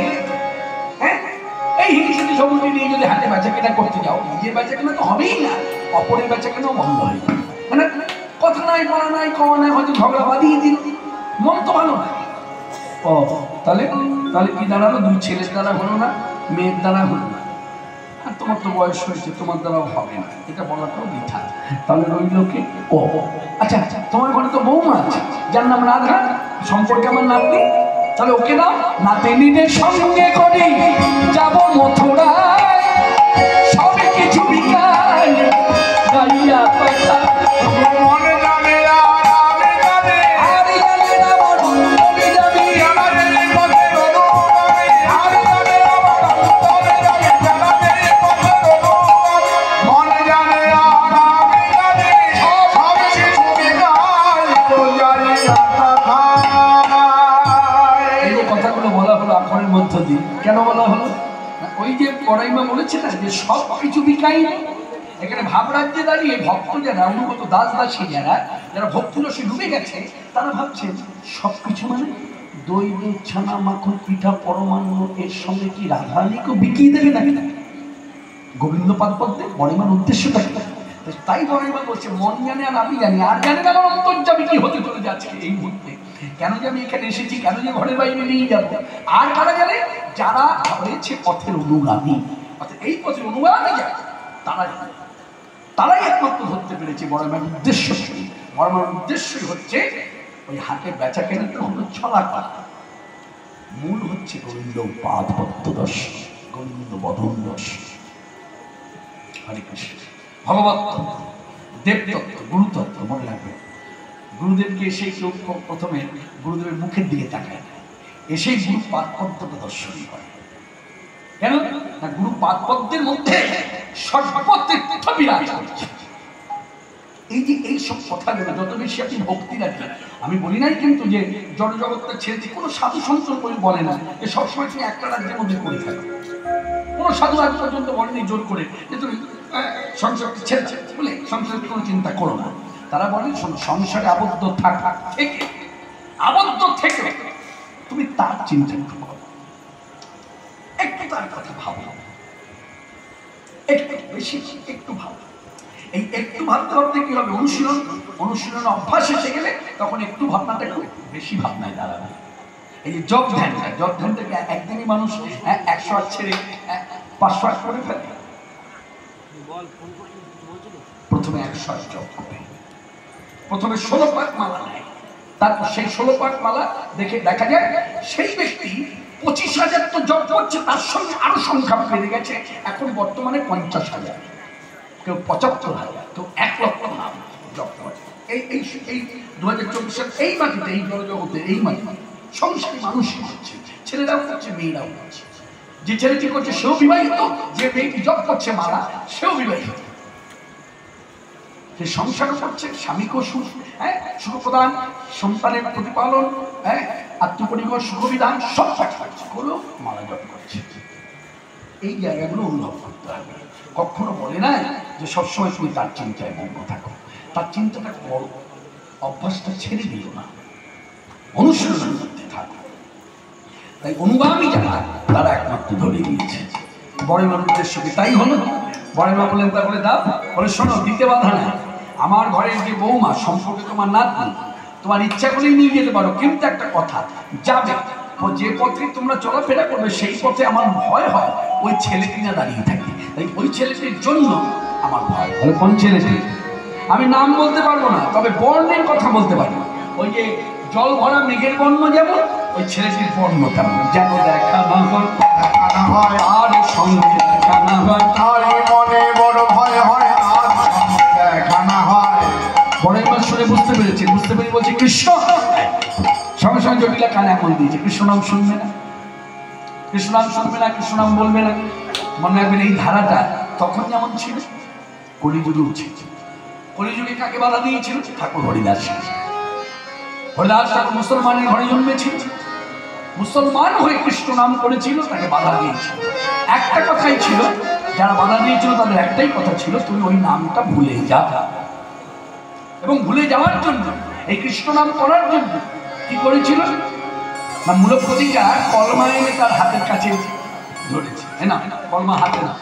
হ্যাঁ এই হিংসুটি ঝগড়ুটি নিয়ে যদি হাতে বেচা কেনা করতে যাও, নিজের বেচা কেনা তো হবেই না, অপরের বেচা কেনাও বন্ধ হয়ে যাবে। মানে কথা নাই বলা নাই কওয়া নাই, হয়তো ঝগড়া বাঁধিয়ে দিল, মন তো ভালো না। ও তাহলে তাহলে কি দাঁড়ালো, দুই ছেলের দ্বারা হলো না, মেয়ের দ্বারা হলো না, আর তোমার তো বয়স হয়েছে, তোমার দ্বারাও হবে না, এটা বলাটাও বৃথা। তাহলে রইল কে? ও আচ্ছা আচ্ছা, তোমার ঘরে তো বৌমা আছে যার নাম রাধা, সম্পর্কে আমার নাতনি, তাহলে ওকে দাও। নাতনিদের সঙ্গে করি যাব মথুরায়, সবে কিছু বিকাল গাইয়া কথা,
মনে জানে আর আমি জানি,
আর জানে না মনে যাবি,
জানাতেই পথের অনুগামী, আর জানে আমার অন্তরে জানে, জানাতেই পথের অনুগামী। মনে জানে আর আমি জানি, সব কিছু বিদায় তো যাই আতা খায়।
এই যে কথাগুলো বলা হলো আখরের মধ্য দিয়ে, কেন বলা হলো? ওই যে পড়াইমা বলেছে না যে সব কিছু বিকাই, এখানে ভাবরাজ্যে দাঁড়িয়ে ভক্ত যারা, অনুগত দাস দাসী যারা, যারা ভক্তিরসে ডুবে গেছে, তারা ভাবছেন সব কিছু মানে দই দুধ ছানা মাখন পিঠা পরমান্ন, এর সঙ্গে কি রাধারানীকেও বিকিয়ে দেবে নাকি? গোবিন্দ পাদ পদ্মে বড়িমার উদ্দেশ্যটা কি? তাই বড়িমা বলছে মন জানে আর আমি জানি, আর জানে না আমার অন্তর্যামী কি হতে চলে যাচ্ছে এই মুহূর্তে, কেন যে আমি এখানে এসেছি, কেন যে ঘরের বাইরে নিয়ে যাবো। আর কারা জানে? যারা হয়েছে পথের অনুগামী, অর্থাৎ এই পথের অনুগামী যারা, তারাই একমাত্র ধরতে পেরেছে বড়মার উদ্দেশ্য। বড়মার উদ্দেশ্যই হচ্ছে ওই হাটে বেচা কেনাটা হলো ছলা করা, মূল হচ্ছে গোবিন্দ পাদ পদ্ম দর্শন, গোবিন্দ বদন দর্শন। হরে কৃষ্ণ। ভগবত তত্ত্ব, দেবতত্ত্ব, গুরুতত্ত্ব মনে রাখবে। গুরুদেবকে এসে কেউ প্রথমে গুরুদেবের মুখের দিকে তাকায় না, এসেই গুরু পাদ পদ্মটা দর্শন করে। কেন না, গুরু পাদ পদ্মের মধ্যে সর্বতীর্থ বিরাজ করছে। এই যে এইসব কথাগুলো যত বেশি আপনি ভক্তি রাখেন, আমি বলি নাই কিন্তু যে জড়জগৎটা ছেড়ে দিয়ে কোনো সাধু সন্ত বলে না যে সবসময় তুমি একটা রাজ্যের মধ্যে করে থাকো। কোনো সাধু আজ পর্যন্ত বলেনি জোর করে যে তুমি সংসারকে ছেড়ে বলে সংসারের কোনো চিন্তা করো না। তারা বলেন শোনো, সংসারে আবদ্ধ থাকা থেকে, আবদ্ধ থেকে তুমি তার চিন্তা একটু করো, একটু তার কথা ভাবো, একটু বেশি একটু ভাবো। এই একটু ভাবতে ভাবতে কি হবে, অনুশীলন অভ্যাস এসে গেলে তখন একটু ভাবনাটা একটু বেশি ভাবনায় দাঁড়াবে। এই যে জপ ধ্যান থেকে একদিনই মানুষ 100 ছেড়ে 500 করে ফেলে। প্রথমে 100 জপ করে, প্রথমে 16 পাক মালা নেয়, তারপর সেই 16 পাক মালা দেখে দেখা যায় সেই ব্যক্তি 25,000 তো জপ করছে, তার সঙ্গে আরো সংখ্যা বেড়ে গেছে, এখন বর্তমানে 50,000, কেউ 75,000, কেউ 1 লক্ষ নাম জপ করে। এই 2024 সাল এই মাটিতে, এই জগতে, এই মাটিতে সংসারী মানুষই হচ্ছে, ছেলেরাও করছে, মেয়েরাও করছে। যে ছেলেটি করছে সেও বিবাহিত, যে মেয়েটি জপ করছে মালা সেও বিবাহিত। সে সংসারও করছে, স্বামীকেও সুখ প্রদান, সন্তানের প্রতিপালন, আত্মপরিকর সুখবিধান সব করলেও মালা জপ করছে। এই জায়গাগুলো অনুভব করতে হবে। কখনো বলে না যে সবসময় তুমি তার চিন্তায় মগ্ন থাকো, তার চিন্তাটা করো, অভ্যাসটা ছেড়ে দিও না, অনুশীলনের মধ্যে থাকো। তাই অনুগামী যারা, তারা একমাত্র ধরে নিয়েছে বড়মার উদ্দেশ্যকে। তাই হলো বড়মা বললেন তারপরে দাও, বলে শোনো দিতে বাধা নেই, আমার ঘরের যে বৌমা সম্পর্কে তোমার নাতনি, তোমার ইচ্ছা করেই নিয়ে যেতে পারো, কিন্তু একটা কথা, যাবে যে পথে তোমরা চলাফেরা করবে সেই পথে আমার ভয় হয় ওই ছেলেটি না দাঁড়িয়ে থাকে। তাই ওই ছেলেটির জন্য আমার ভয়। কোন ছেলেটি? আমি নাম বলতে পারবো না, তবে বর্ণের কথা বলতে পারি। ওই যে জল ভরা মেঘের বর্ণ যেমন, ওই ছেলেটির বর্ণ তেমন, যেন দেখা না হয় আর সঙ্গে দেখা না হয়,
তারই মনে বড় ভয় হয় আর দেখা না হয়।
বড়ইমার শুনে বুঝতে পেরেছি, বুঝতে পেরে বলছে কৃষ্ণ। সঙ্গে সঙ্গে জটিলা কানে এমন দিয়েছে, কৃষ্ণ নাম শুনবে না, কৃষ্ণ নাম শুনবে না, কৃষ্ণ নাম বলবে না। মনে রাখবেন এই ধারাটা তখন যেমন ছিল, কলিযুগে উঠেছে। কলিযুগে কাকে বাধা দিয়েছিল? ঠাকুর হরিদাস। হরিদাস ঠাকুর মুসলমানের ঘরে জন্মেছিল, মুসলমান হয়ে কৃষ্ণ নাম করেছিল, তাকে বাধা দিয়েছিল। একটা কথাই ছিল, যারা বাধা দিয়েছিল তাদের একটাই কথা ছিল, তুমি ওই নামটা ভুলে যা। এবং ভুলে যাওয়ার জন্য, এই কৃষ্ণ নাম করার জন্য কি করেছিল না, মূলপতিকা কলমা এনে তার হাতের কাছে ধরেছে। না, কলমা হাতে না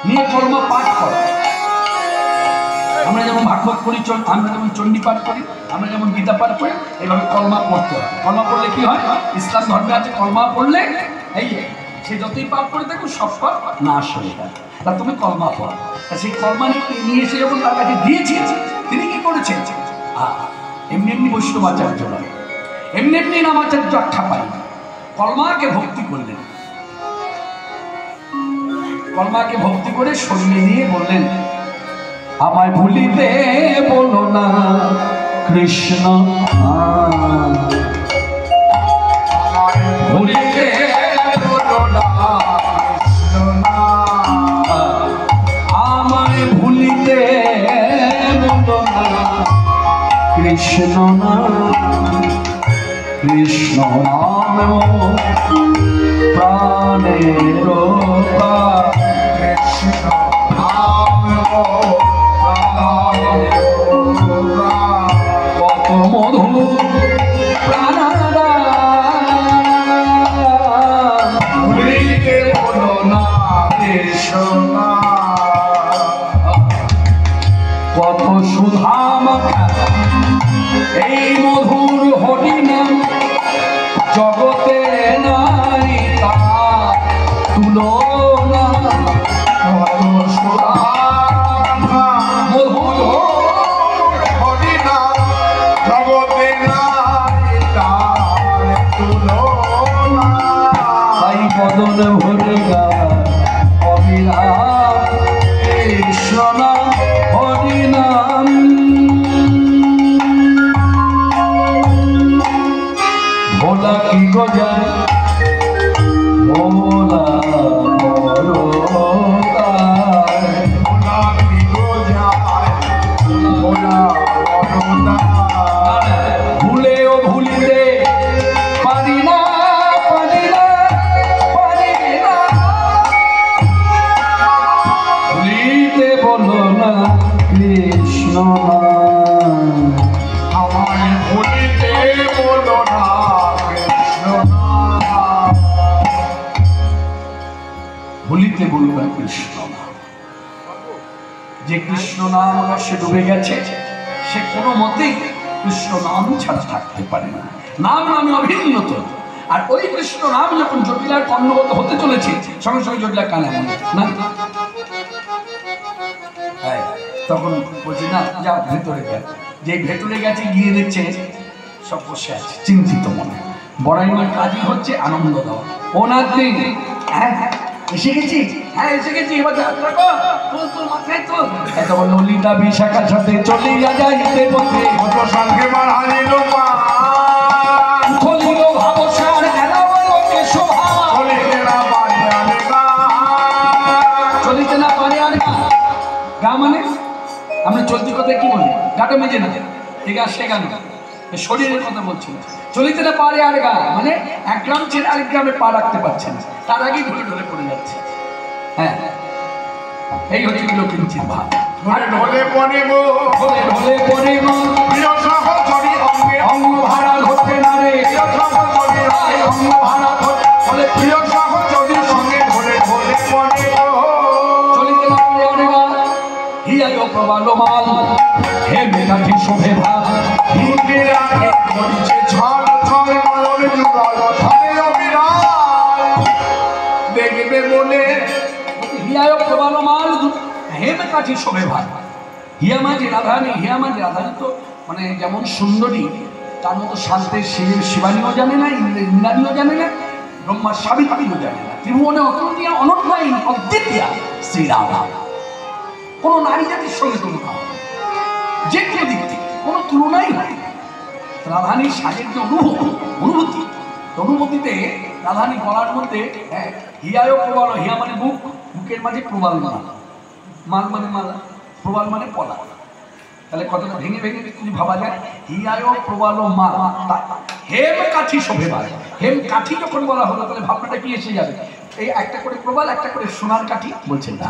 নিয়ে কলমা পাঠ করে। আমরা যেমন ভাগবত করি, আমরা যেমন চণ্ডী পাঠ করি, আমরা যেমন গীতা পাঠ করি, এইভাবে কলমা পড়তে হয়। কলমা পড়লে কি হয়, ইসলাম ধর্মে আছে কলমা পড়লে এই সে যতই পাপ করে থাকুক সব পাপ নাশ হয়ে যায়। তা তুমি কলমা পড়ো। সেই কলমা নিয়ে এসে যখন তার কাছে দিয়েছি, তিনি কি করেছেন, এমনি এমনি বৈষ্ণবাচার্য নয়, এমনি এমনি নামাচার্য আখ্যা পাই, কলমাকে ভক্তি করলেন। কলমাকে ভক্তি করে সরিয়ে নিয়ে বললেন, আমায় ভুলিতে বলো না কৃষ্ণ, ভুলিতে বলো না কৃষ্ণ, আমায় ভুলিতে বলো না কৃষ্ণ না, কৃষ্ণ নাম প্রাণের কৃষ্ণ নাম কত মধু প্রাণারা, ভুলিতে বলো না কৃষ্ণ, কত সুধামাখা এই মধুর হরিনাম, জগতে নাই তার তুলনা, কত সুধামাখা মধুর হরিনাম, জগতে নাই তার তুলনা, তাই বদন ভরে গায় অবিরাম কৃষ্ণ নাম হরিনাম। ভোলা কি গজায়, ভোলা বড়দায়, ভোলা কি গজায়, ভোলা বড়দায়, ভুলেও ভুলিতে পারি না, পারি না, পারি না, ভুলিতে বলো না কৃষ্ণ নাম, আমায় ভুলিতে বলো না কৃষ্ণ নাম, ভুলিতে বলো না কৃষ্ণ নাম। যে কৃষ্ণ নাম সে ডুবে গেছে, সে কোনো মতেই কৃষ্ণ নাম ছাড়া থাকতে পারে না। নাম নামে অভিন্নত। আর ওই কৃষ্ণ নাম যখন জটিলার কর্ণগত হতে চলেছে, সঙ্গে সঙ্গে জটিলা কানে না, তখন বলছে না যা ভেতরে গেছে। যে ভেতরে গেছে গিয়ে দেখছে সব বসে আছে চিন্তিত মনে। বড়াইমার কাজই হচ্ছে আনন্দ দেওয়া। ও নাতনি, হ্যাঁ এসে গেছি, হ্যাঁ এসে গেছি, এবার যাত্রা কর, তোল তোল মাথায় তোল। তখন ললিতা বিশাখার সাথে চলিয়া যাইতে পথে,
কত সঙ্গে বার হারিল মা,
চলিল ভাবসার এলাবলোকে শোভা,
চলিতে না পারে আর গা,
চলিতে না পারে আর গা। গা মানে আমরা চলতি কথায় কি বলি, গাটা মেজে না, এ গা সে গা না, শরীরের কথা বলছি। চলিতে না পারে আর গা মানে এক গ্রাম ছেড়ে আরেক গ্রামে পা রাখতে পারছে না, তার আগেই ধরে ধরে পড়ে যাচ্ছে। হ্যাঁ, এই হচ্ছে কিঞ্চিত ভাব।
ঢলে পড়ে গো,
ঢলে পড়ে গো,
প্রিয় সহচরী অঙ্গে
অঙ্গ ভাড়া ধরতে না রে,
প্রিয় সহচরী
অঙ্গ ভাড়া ধরতে, বলে
প্রিয় সহচরীর সঙ্গে ঢলে ঢলে পড়ে গো,
চলিতে না পারে আর গা, হিয়ায় প্রবাল মাল, হে মেঘাটি শোভে ভাব,
হিন্দে রাখে করিছে ছল ছল নয়ন যুগল ধরে অবিরাম, দেখবে বলে
হিয়ায় প্রবাল মাল, হে মেঘাটি শোভে ভাব। হিয়ামাজি রাধানী, হিয়ামাজি রাধানী তো মানে যেমন সুন্দরী, তার মতো শান্তের শিবানীও জানে না, ইন্দ্রাণীও জানে না, ব্রহ্মার সাবিত্রীও জানে না। ত্রিভুবনে অতুলনীয় অনন্যায়ী অদ্বিতীয়া শ্রীরাধা, কোনো নারী জাতির সঙ্গে তুলনা হয়, যে কোনো দিক থেকে কোনো তুলনাই হয়। রাধানীর সাজের যে অনুভূতি, অনুভূতিতে রাধানী গলার মধ্যে হিয়ায় প্রবাল, হিয়া মানে বুক, বুকের মাঝে প্রবাল মালা, মাল মানে মালা, প্রবাল মানে পলা, তাহলে কথাটা ভেঙে ভেঙে যদি ভাবা যায়, হিয়ায় প্রবালো মাল, হেম কাঠি শোভে মাল। হেম কাঠি যখন বলা হলো তাহলে ভাবনাটা কি এসে যাবে? এই একটা করে প্রবাল, একটা করে সোনার কাঠি, বলছেন না,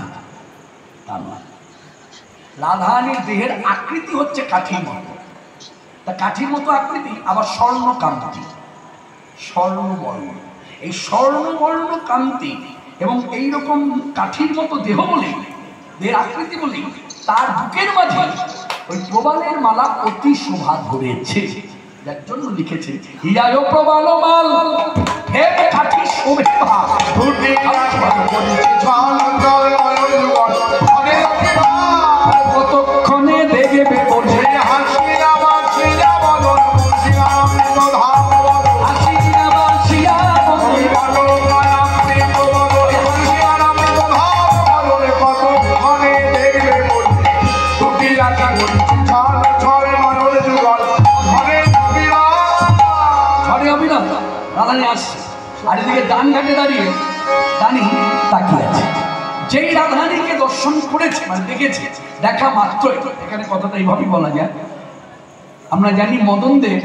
তা নয়। রাধারানীর দেহের আকৃতি হচ্ছে কাঠির মতো, তা কাঠির মতো আকৃতি, আবার স্বর্ণ কান্তি, স্বর্ণবর্ণ। এই স্বর্ণবর্ণ কান্তি এবং এইরকম কাঠির মতো দেহ বলে, দেহের আকৃতি বলে, তার বুকের মাঝে ওই প্রবালের মালা অতি শোভা ধরেছে, যার জন্য লিখেছে হিয়ায় প্রবাল মাল, হে কাঠি শোভে মাল। কতক্ষণে দেখবে বলে রাধারানী আসছে, আর এদিকে ডান ঘাটে দাঁড়িয়ে রানী তাকিয়ে আছে। যেই রাধারানীকে দর্শন করেছে, মানে দেখেছে, দেখা মাত্রই, এখানে কথাটা এইভাবেই বলা যায়, আমরা জানি মদন দেব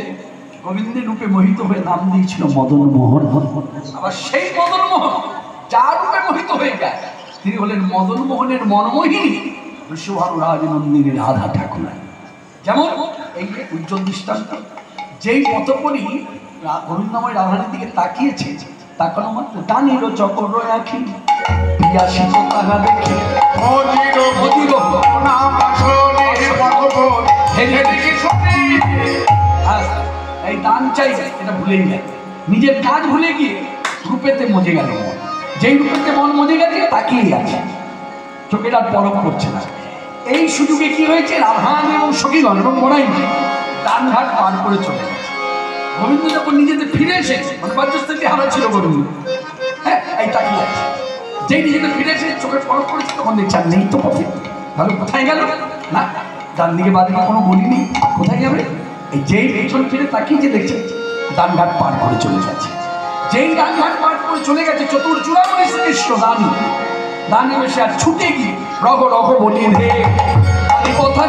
গোবিন্দের রূপে মোহিত হয়ে নাম দিয়েছিল মদন মোহন। আবার সেই মদন মোহন যার রূপে মোহিত হয়ে যায়, তিনি হলেন মদন মোহনের মনমোহিনী বিশ্বভানু রাজনন্দিনী রাধা ঠাকুর। যেমন এই উজ্জ্বল দৃষ্টান্ত, যেই পথকরি গোবিন্দময় রাধারানীর দিকে তাকিয়েছে, তাকানো মাত্র ডানির চকর রাখি পিয়াসিত তাহা দেখে এই দান চাই, এটা ভুলেই যায়, নিজের কাজ ভুলে গিয়ে রূপেতে মজে গেল মন। যেই রূপেতে মন মজে গেছে তাকিয়েই আছে, চোখের আর পরখ করছে না। এই সুযোগে কি হয়েছে, রাধারানী এবং সখীগণ এবং মোরাই ডান ঘাট পার করে চলে গেছে। গোবিন্দ যখন নিজেতে ফিরে এসেছে, মানে বাহ্যস্থিতি হারা ছিল গোবিন্দ, হ্যাঁ এই তাকিয়ে আছে। যেই নিজেতে ফিরে এসে চোখের পরখ করেছে, তখন দেখছেন নেই তো পথে, তাহলে কোথায় গেল না, ডান দিকে বাঁ দিকে কোনো বলিনি, কোথায় যাবে? এই যেই পেছন ফিরে তাকিয়ে যে দেখছে ডান ঘাট পার করে চলে যাচ্ছে। যেই ডান ঘাট পার করে চলে গেছে, চতুর্চূড়ামণি শ্রীকৃষ্ণ দানি দানি বসে আর ছুটে গিয়ে রঘ রঘ বলি রে কথা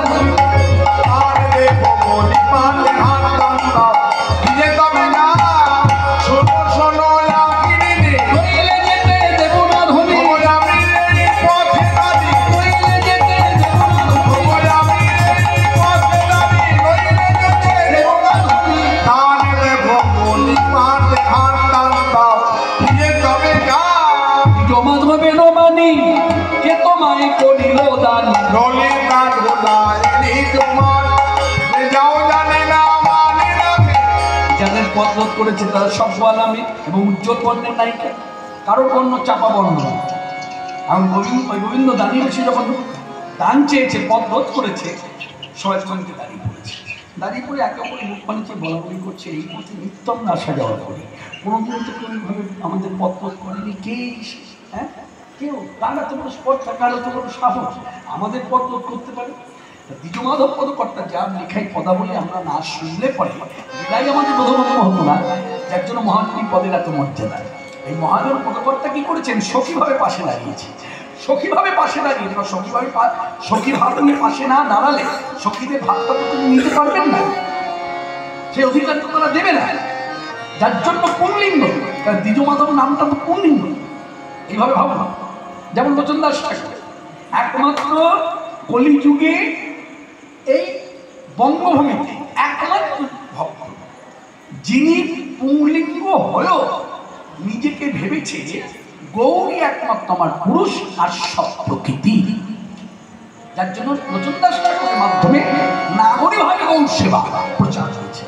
পথবোধ করেছে তারা সব গোয়ালামি এবং উজ্জ্বল বর্ণের নায়িকা, কারোর বর্ণ চাপা বর্ণ। এবং গোবিন্দ দাঁড়িয়ে বসে যখন দান চেয়েছে, পথবোধ করেছে, সবাই সঙ্গে দাঁড়িয়ে পড়েছে। দাঁড়িয়ে পড়ে একে অপরের মুখ পানিতে বলাবলি করছে, এই পথে নিত্যম না আসা যাওয়া করি, কোনোদিন তো কোনোভাবে আমাদের পথবোধ করেনি কে, হ্যাঁ কেউ, তারা তো কোনো স্পর্ধা, কারো তো কোনো সাহস আমাদের পথবোধ করতে পারে। দ্বিজমাধব পদকর্তা যার লেখাই পদাবলী আমরা না শুনলে পরে এটাই আমাদের বোধগম্য হতো না, যার জন্য মহানবী পদের এত মর্যাদা। এই মহানবী পদকর্তা কি করেছেন, সখীভাবে পাশে দাঁড়িয়েছে, সখীভাবে পাশে দাঁড়িয়ে, সখীভাবে পাশে না দাঁড়ালে সখীদের ভাবটা তো তুমি নিতে পারবেন না, সেই অধিকার তো তারা দেবে না, যার জন্য পুল্লিঙ্গ, কারণ দ্বিজমাধব নামটা তো পুল্লিঙ্গ। এইভাবে ভাবো না, যেমন লোচনদাস ঠাকুর একমাত্র কলিযুগে এই বঙ্গভূমিতে একমাত্র ভক্ত যিনি পুংলিঙ্গ হয়েও নিজেকে ভেবেছে গৌরী একমাত্র আমার পুরুষ আর সব প্রকৃতি, যার জন্য লোচনদাস ঠাকুরের মাধ্যমে নাগরিকভাবে গৌর সেবা প্রচার হয়েছে,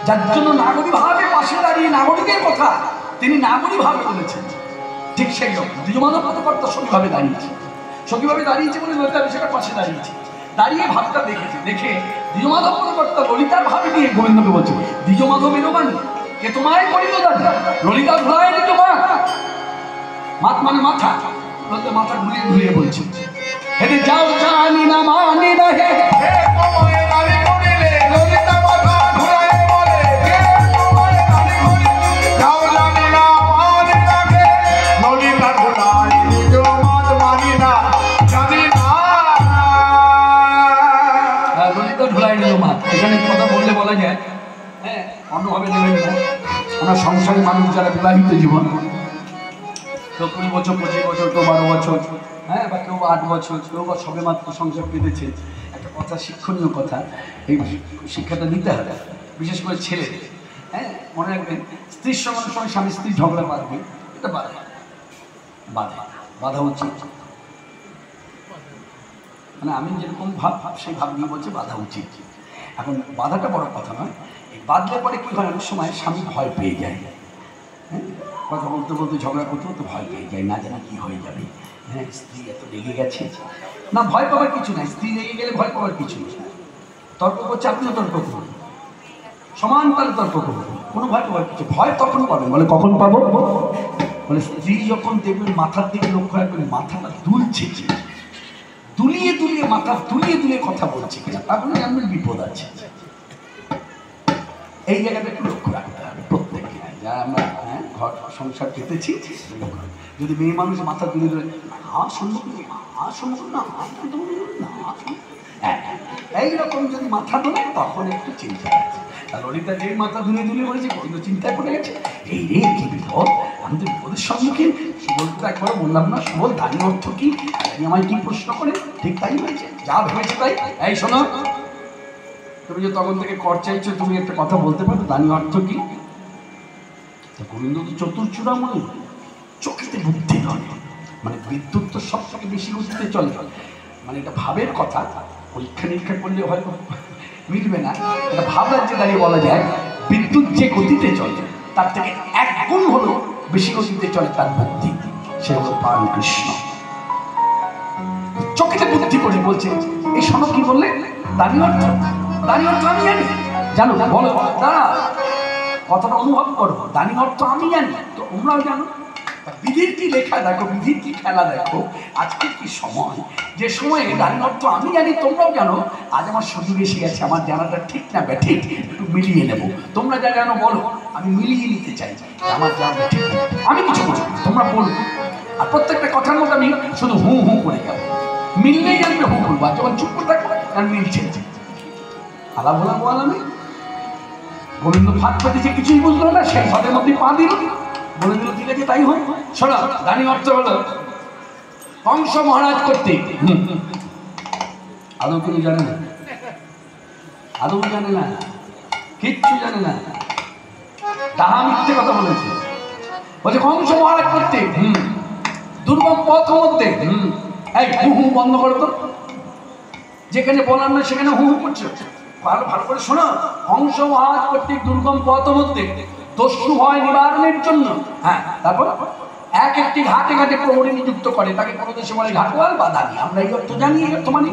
যার জন্য নাগরিকভাবে পাশে দাঁড়িয়ে নাগরিকের কথা তিনি নাগরিকভাবে বলেছেন। ঠিক সেই রকম দ্বিজমাধব পদকর্তা সখীভাবে দাঁড়িয়েছে, সখীভাবে দাঁড়িয়েছে বলে ললিতা সেটা পাশে দাঁড়িয়েছে, দাঁড়িয়ে ভাবটা দেখেছে, দেখে দ্বিজমাধব পদকর্তা ললিতার ভাবে নিয়ে গোবিন্দকে বলছে, দ্বিজমাধব এরোমানি কে তোমায় করিল দাদা, ললিতা ঘুরায় দিত মাত মানে মাথা, ললিতা মাথা ঘুরিয়ে ঘুরিয়ে বলছে, হেরে যাও জানি না মানি না হে কোনোভাবে নেবেন না। আমরা সংসারী মানুষ যারা বিবাহিত জীবন, কেউ 20 বছর 25 বছর, কেউ 12 বছর, হ্যাঁ, বা কেউ 8 বছর, কেউ বা সবে মাত্র সংসার পেতেছে। একটা কথা, শিক্ষণীয় কথা, এই শিক্ষাটা দিতে হবে, বিশেষ করে ছেলেদের। হ্যাঁ, মনে রাখবেন, স্ত্রীর সঙ্গে সময় স্বামী স্ত্রীর ঝগড়া বাঁধবে, এটা বাধা উচিত। মানে আমি যেরকম ভাব সেই ভাব নিয়ে বলছে বাধা উচিত। এখন বাধাটা বড় কথা নয়, এই বাঁধলে পরে কী হয়, অনেক সময় স্বামী ভয় পেয়ে যায়। হ্যাঁ, কথা বলতে বলতে ঝগড়া করতে করতে ভয় পেয়ে যায়, না জানা কী হয়ে যাবে। হ্যাঁ, স্ত্রী এত রেগে গেছে। না, ভয় পাওয়ার কিছু নাই, স্ত্রী রেগে গেলে ভয় পাওয়ার কিছু নেই। তর্ক করছে, আপনিও তর্ক করুন, সমান তালে তর্ক করুন, কোনো ভয় পাওয়ার কিছু। ভয় তখন পাবেন, বলে কখন পাবো, বলে স্ত্রী যখন দেখবেন মাথার দিকে লক্ষ্য রাখবেন, মাথাটা দুলছে, দুলিয়ে দুলিয়ে মাথা দুলিয়ে দুলিয়ে কথা বলছে কিনা, তারপরে জানবেন বিপদ আছে। এই জায়গাটা একটু লক্ষ্য রাখতে হবে প্রত্যেককে, যারা আমরা ঘর সংসার পেতেছি। যদি মেয়ে মানুষ মাথা তুলে ধরে এইরকম যদি মাথা তোলে, তখন একটু চিন্তা আছে। আর ললিতা যেই মাথা ধুলে ধুলে বলেছে, কিন্তু চিন্তায় পড়ে গেছে, এই রে কি বিপদ, আমি তো বিপদের সম্মুখীন। সুবল তো একবার বললাম না, সুবল দানি অর্থ কি, আমায় কি প্রশ্ন করে, ঠিক তাই হয়েছে, যা ভেবেছে তাই। এই শোনো, তুমি যে তখন থেকে কর চাইছো, তুমি একটা কথা বলতে পারো, দানি অর্থ কি? গোবিন্দ তো চতুর্চূড়ামণি, চোখেতে বুদ্ধি ধরে। মানে বিদ্যুৎ তো সব থেকে বেশি গতিতে চলে, মানে এটা ভাবের কথা, পরীক্ষা নিরীক্ষা করলে হয়তো মিলবে না। এটা ভাব রাজ্যে দাঁড়িয়ে বলা যায়, বিদ্যুৎ যে গতিতে চলে তার থেকে 1 গুণ হলো বেশি গতিতে চলে তার বুদ্ধি, সে হলো প্রাণ কৃষ্ণ। চোখেতে বুদ্ধি করে বলছে, এই শোনো কি বললে, দানি অর্থ আমি জানি, জানো বলো, দাঁড়া কথাটা অনুভব করো, দানি অর্থ আমি জানি, তো তোমরাও জানো। বিধির কি লেখা দেখো, বিধির কি খেলা দেখো। আজকে কি সময়, যে সময়ে দানি অর্থ আমি জানি তোমরাও জানো। আজ আমার সুযোগ এসে গেছে, আমার জানাটা ঠিক না ব্যাঠিক একটু মিলিয়ে নেবো। তোমরা যা জানো বলো, আমি মিলিয়ে নিতে চাই, আমার জানাটা ঠিক না। আমি কিছু বলবো, তোমরা বলবো, আর প্রত্যেকটা কথার মধ্যে আমি শুধু হু হু করে যাবো। মিললেই জানবে হু বলবো, আর যখন চুপ করে থাকবো আর মিলছে আলা ভোলা বল। আমি গোবিন্দ ফাঁক পেতেছে, কিছুই বুঝলো না, সেই ফাঁদের মধ্যে পা দিল, বলে দিল ঠিক আছে তাই হোক। শোনো, দানি অর্থ হলো কংস মহারাজ করতে। আদৌ কেউ জানে না, আদৌ জানে না, কিচ্ছু জানে না, তাহা মিথ্যে কথা বলেছে। বলছে কংস মহারাজ করতে, দুর্গম পথ মধ্যে, এই হু হু বন্ধ করো তো, যেখানে বলার না সেখানে হু হু করছে। ভালো করে শোনো, কংস মহারাজ কর্তৃক দুর্গম পথ মধ্যে দস্যু ভয় নিবারণের জন্য, হ্যাঁ, তারপর একটি ঘাটে ঘাটে প্রহরী নিযুক্ত করে, তাকে কোনো দেশে বলে ঘাটওয়াল বা দানি। আমরা এই অর্থ জানি, এই অর্থ মানি।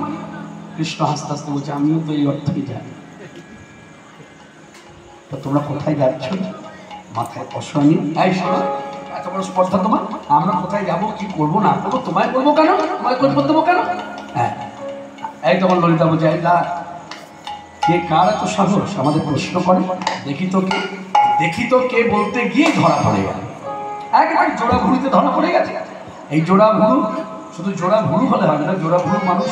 কৃষ্ণ হাসতে হাসতে বলছে, আমিও তো এই অর্থই জানি। তো তোমরা কোথায় যাচ্ছ, মাথায় অসহানি। এই শোনো, এত বড় স্পর্ধা তোমার, আমরা কোথায় যাবো, কি করবো না করবো, তোমায় করবো কেন, তোমায় করবো দেবো কেন। হ্যাঁ, এই তখন ললিতা বলছে, এই না, কে কার এত সাহস আমাদের প্রশ্ন করে, দেখি তো কে বলতে গিয়ে ধরা পড়ে গেল। একবার জোড়া ভুরুতে ধরা পড়ে গেছে। এই জোড়া ভুরু শুধু জোড়া ভুরু হলে হবে না, জোড়া ভুরু মানুষ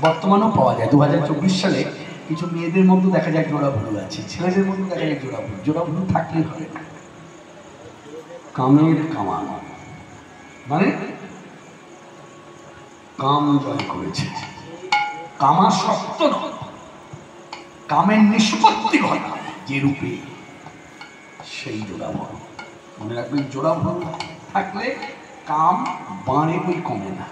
বর্তমানেও পাওয়া যায়। 2024 সালে কিছু মেয়েদের মধ্যে দেখা যায় জোড়া ভুরু আছে, ছেলেদের মধ্যে দেখা যায় জোড়া ভুরু। জোড়া ভুরু থাকলেই হবে না, কামের কামান, মানে কাম জয় করেছে, কামা সত্য নয়, কামের নিষ্পত্তি ঘটা যে রূপে, সেই জোড়া ভুরু। মনে রাখবেন, জোড়া ভুরু থাকলে কাম বাড়ে বই কমে না।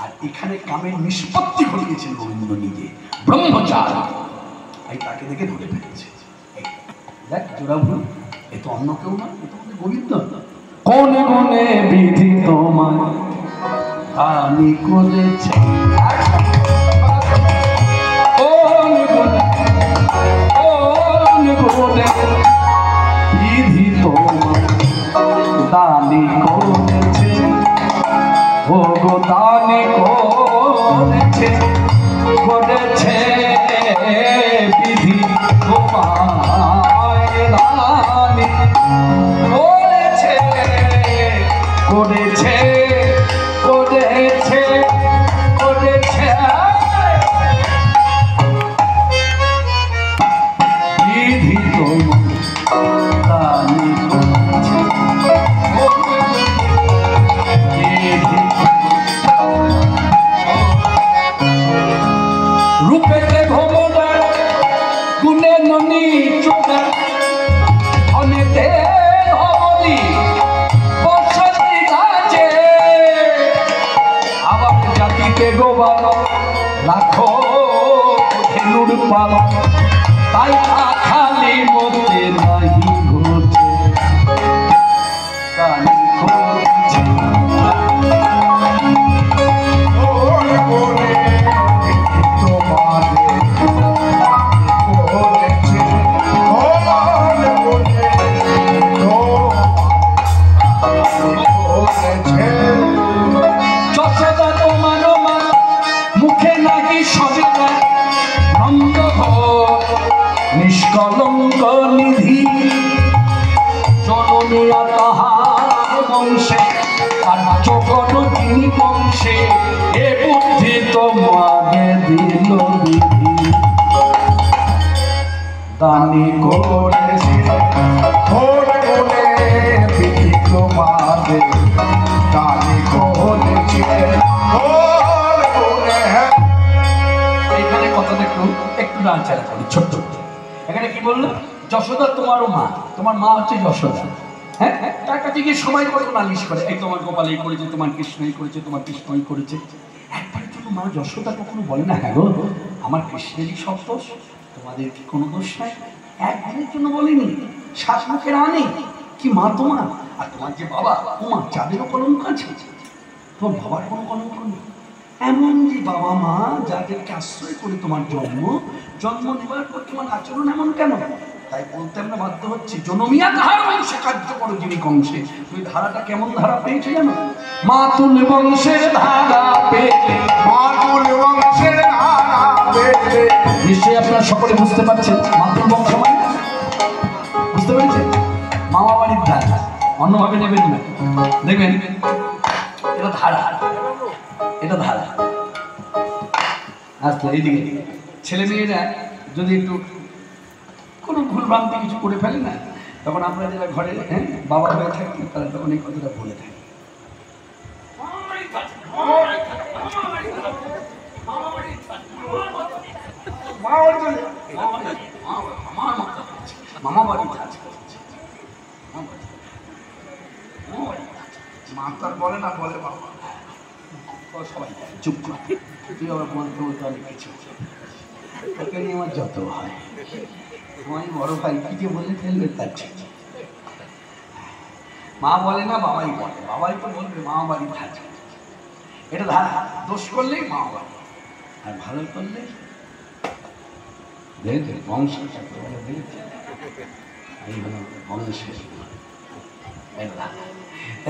আর এখানে কামের নিষ্পত্তি ঘটিয়েছেন গোবিন্দ নিজে, ব্রহ্মচার। এই তাকে দেখে ধরে ফেলেছে, দেখ জোড়া ভুরু, এ তো অন্য কেউ না, এ তো গোবিন্দ। কোন গুণে বিধি তোমার আমি করেছে, বিধি তোমার দানি করেছে, ও গো দানি করেছে, করেছে বিধি তোমায় দানি করেছে, করেছে করেছে করেছে বিধি তোমায় বল রাখো ধেনুর পাল তাই খালি মধ্যে নাহি ঘটে কানে ঘটছে যশোদা তোমার মা মুখে নাকি সবিতা নন্দ নিষ্কলঙ্ক নিধি জনমিয়া তাহার বংশে কার্য করো তিনি বংশে এ বুদ্ধি তোমাকে দিল বিধি দানি করেছে
ভোরে ভোরে বিধি তোমাকে দানি করেছে ভোরে ভোরে।
এখানে কথাটা একটু নাড়াচাড়া করি ছোট্ট। এখানে কি বললো? যশোদা তোমারও মা, তোমার মা হচ্ছে যশোদা। হ্যাঁ, তার কাছে গিয়ে সবাই কত নালিশ করে, এই তোমার গোপাল এই করেছে, তোমার কৃষ্ণই করেছে, তোমার কৃষ্ণই করেছে। একবারের জন্য মা যশোদা কখনো বলে না হ্যাঁ গো আমার কৃষ্ণেরই সব দোষ, তোমাদের কি কোনো দোষ নাই? একদিনের জন্য বলিনি, শাসমুখের আনে কি মা তোমার আর তোমার যে বাবা তোমার যাদেরও কলঙ্ক আছে, তোমার বাবার কোনো কলঙ্ক নেই। এমন যে বাবা মা যাদেরকে আশ্রয় করে তোমার জন্ম নেবার পর তোমার আচরণ এমন কেন? তাই বলতে আমরা বাধ্য হচ্ছি জনমিয়া তাহার বংশে কার্য করো যিনি কংসে। তুই ধারাটা কেমন ধারা পেয়েছে জানো? মাতুল বংশের ধারা পেতে,
মাতুল বংশের ধারা পেতে।
নিশ্চয়ই আপনারা সকলে বুঝতে পারছেন মাতুল বংশ মানে বুঝতে পেরেছেন? মামা বাড়ির ধারা, অন্যভাবে নেবেন না। দেখবেন এটা ধারা, এটা ধারা। আচ্ছা এইদিকে ছেলে মেয়েরা যদি একটু কোনো ভুল ভ্রান্তি কিছু করে ফেলে না, তখন আমরা যারা ঘরে হ্যাঁ বাবা হয়ে থাকি তারা তখন এই কথাটা বলে থাকি। মামা বাড়ি কাজ করছে,
মাতার বলে না বলে বাবা
সবাই চুপ কর, তুই আবার বলতে বলতে অনেক কিছু তোকে নিয়ে আমার যত হয় তোমার বড় ভাই কি যে বলে ফেলবে তার ঠিক। মা বলে না বাবাই বলে, বাবাই তো বলবে মামা বাড়ি কাজ। এটা ধারা, দোষ করলেই মামা বাড়ি আর ভালো করলে দেখে বংশের সাথে এই হলো বংশের।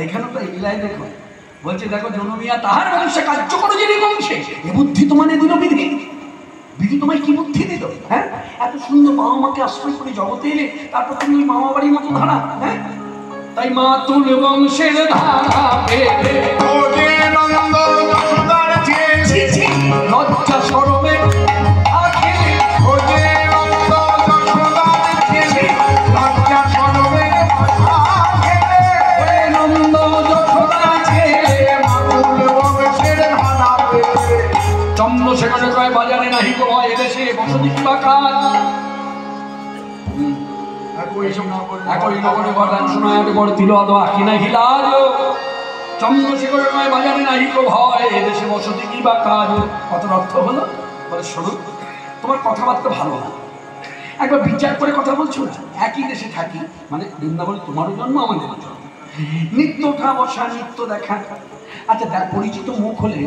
এইখানে তো এগুলাই দেখো বলছে দেখো জনমিয়া তাহার বংশে কার্য করো যিনি বংশে এ বুদ্ধি তোমাকে দিল বিধি। বিধি তোমায় কি বুদ্ধি দিল? হ্যাঁ, এত সুন্দর বাবা মাকে আশ্রয় করে জগতে এলে, তারপর তুমি ওই মামা বাড়ির মতো ধারা। হ্যাঁ, তাই মাতুল বংশের ধারা পেলে লজ্জা সরমে চন্দ্রশেখর কয় বাজারে নাহি গো ভয় এদেশে বসতি কিবা কাজ। একই নগরে গদান শোনায় বড় দিল আদো আখি না হিলাজ। চন্দ্রশেখর কয় বাজারে নাহি গো ভয় এদেশে বসতি কিবা কাজ। কত অর্থ হলো? বলে শোনো তোমার কথাবার্তা ভালো না, একবার বিচার করে কথা বলছো না। একই দেশে থাকি মানে বৃন্দাবন তোমারও জন্ম আমাদেরও জন্ম, নিত্য ওঠা বসা নিত্য দেখা। আচ্ছা দেখ পরিচিত মুখ হলে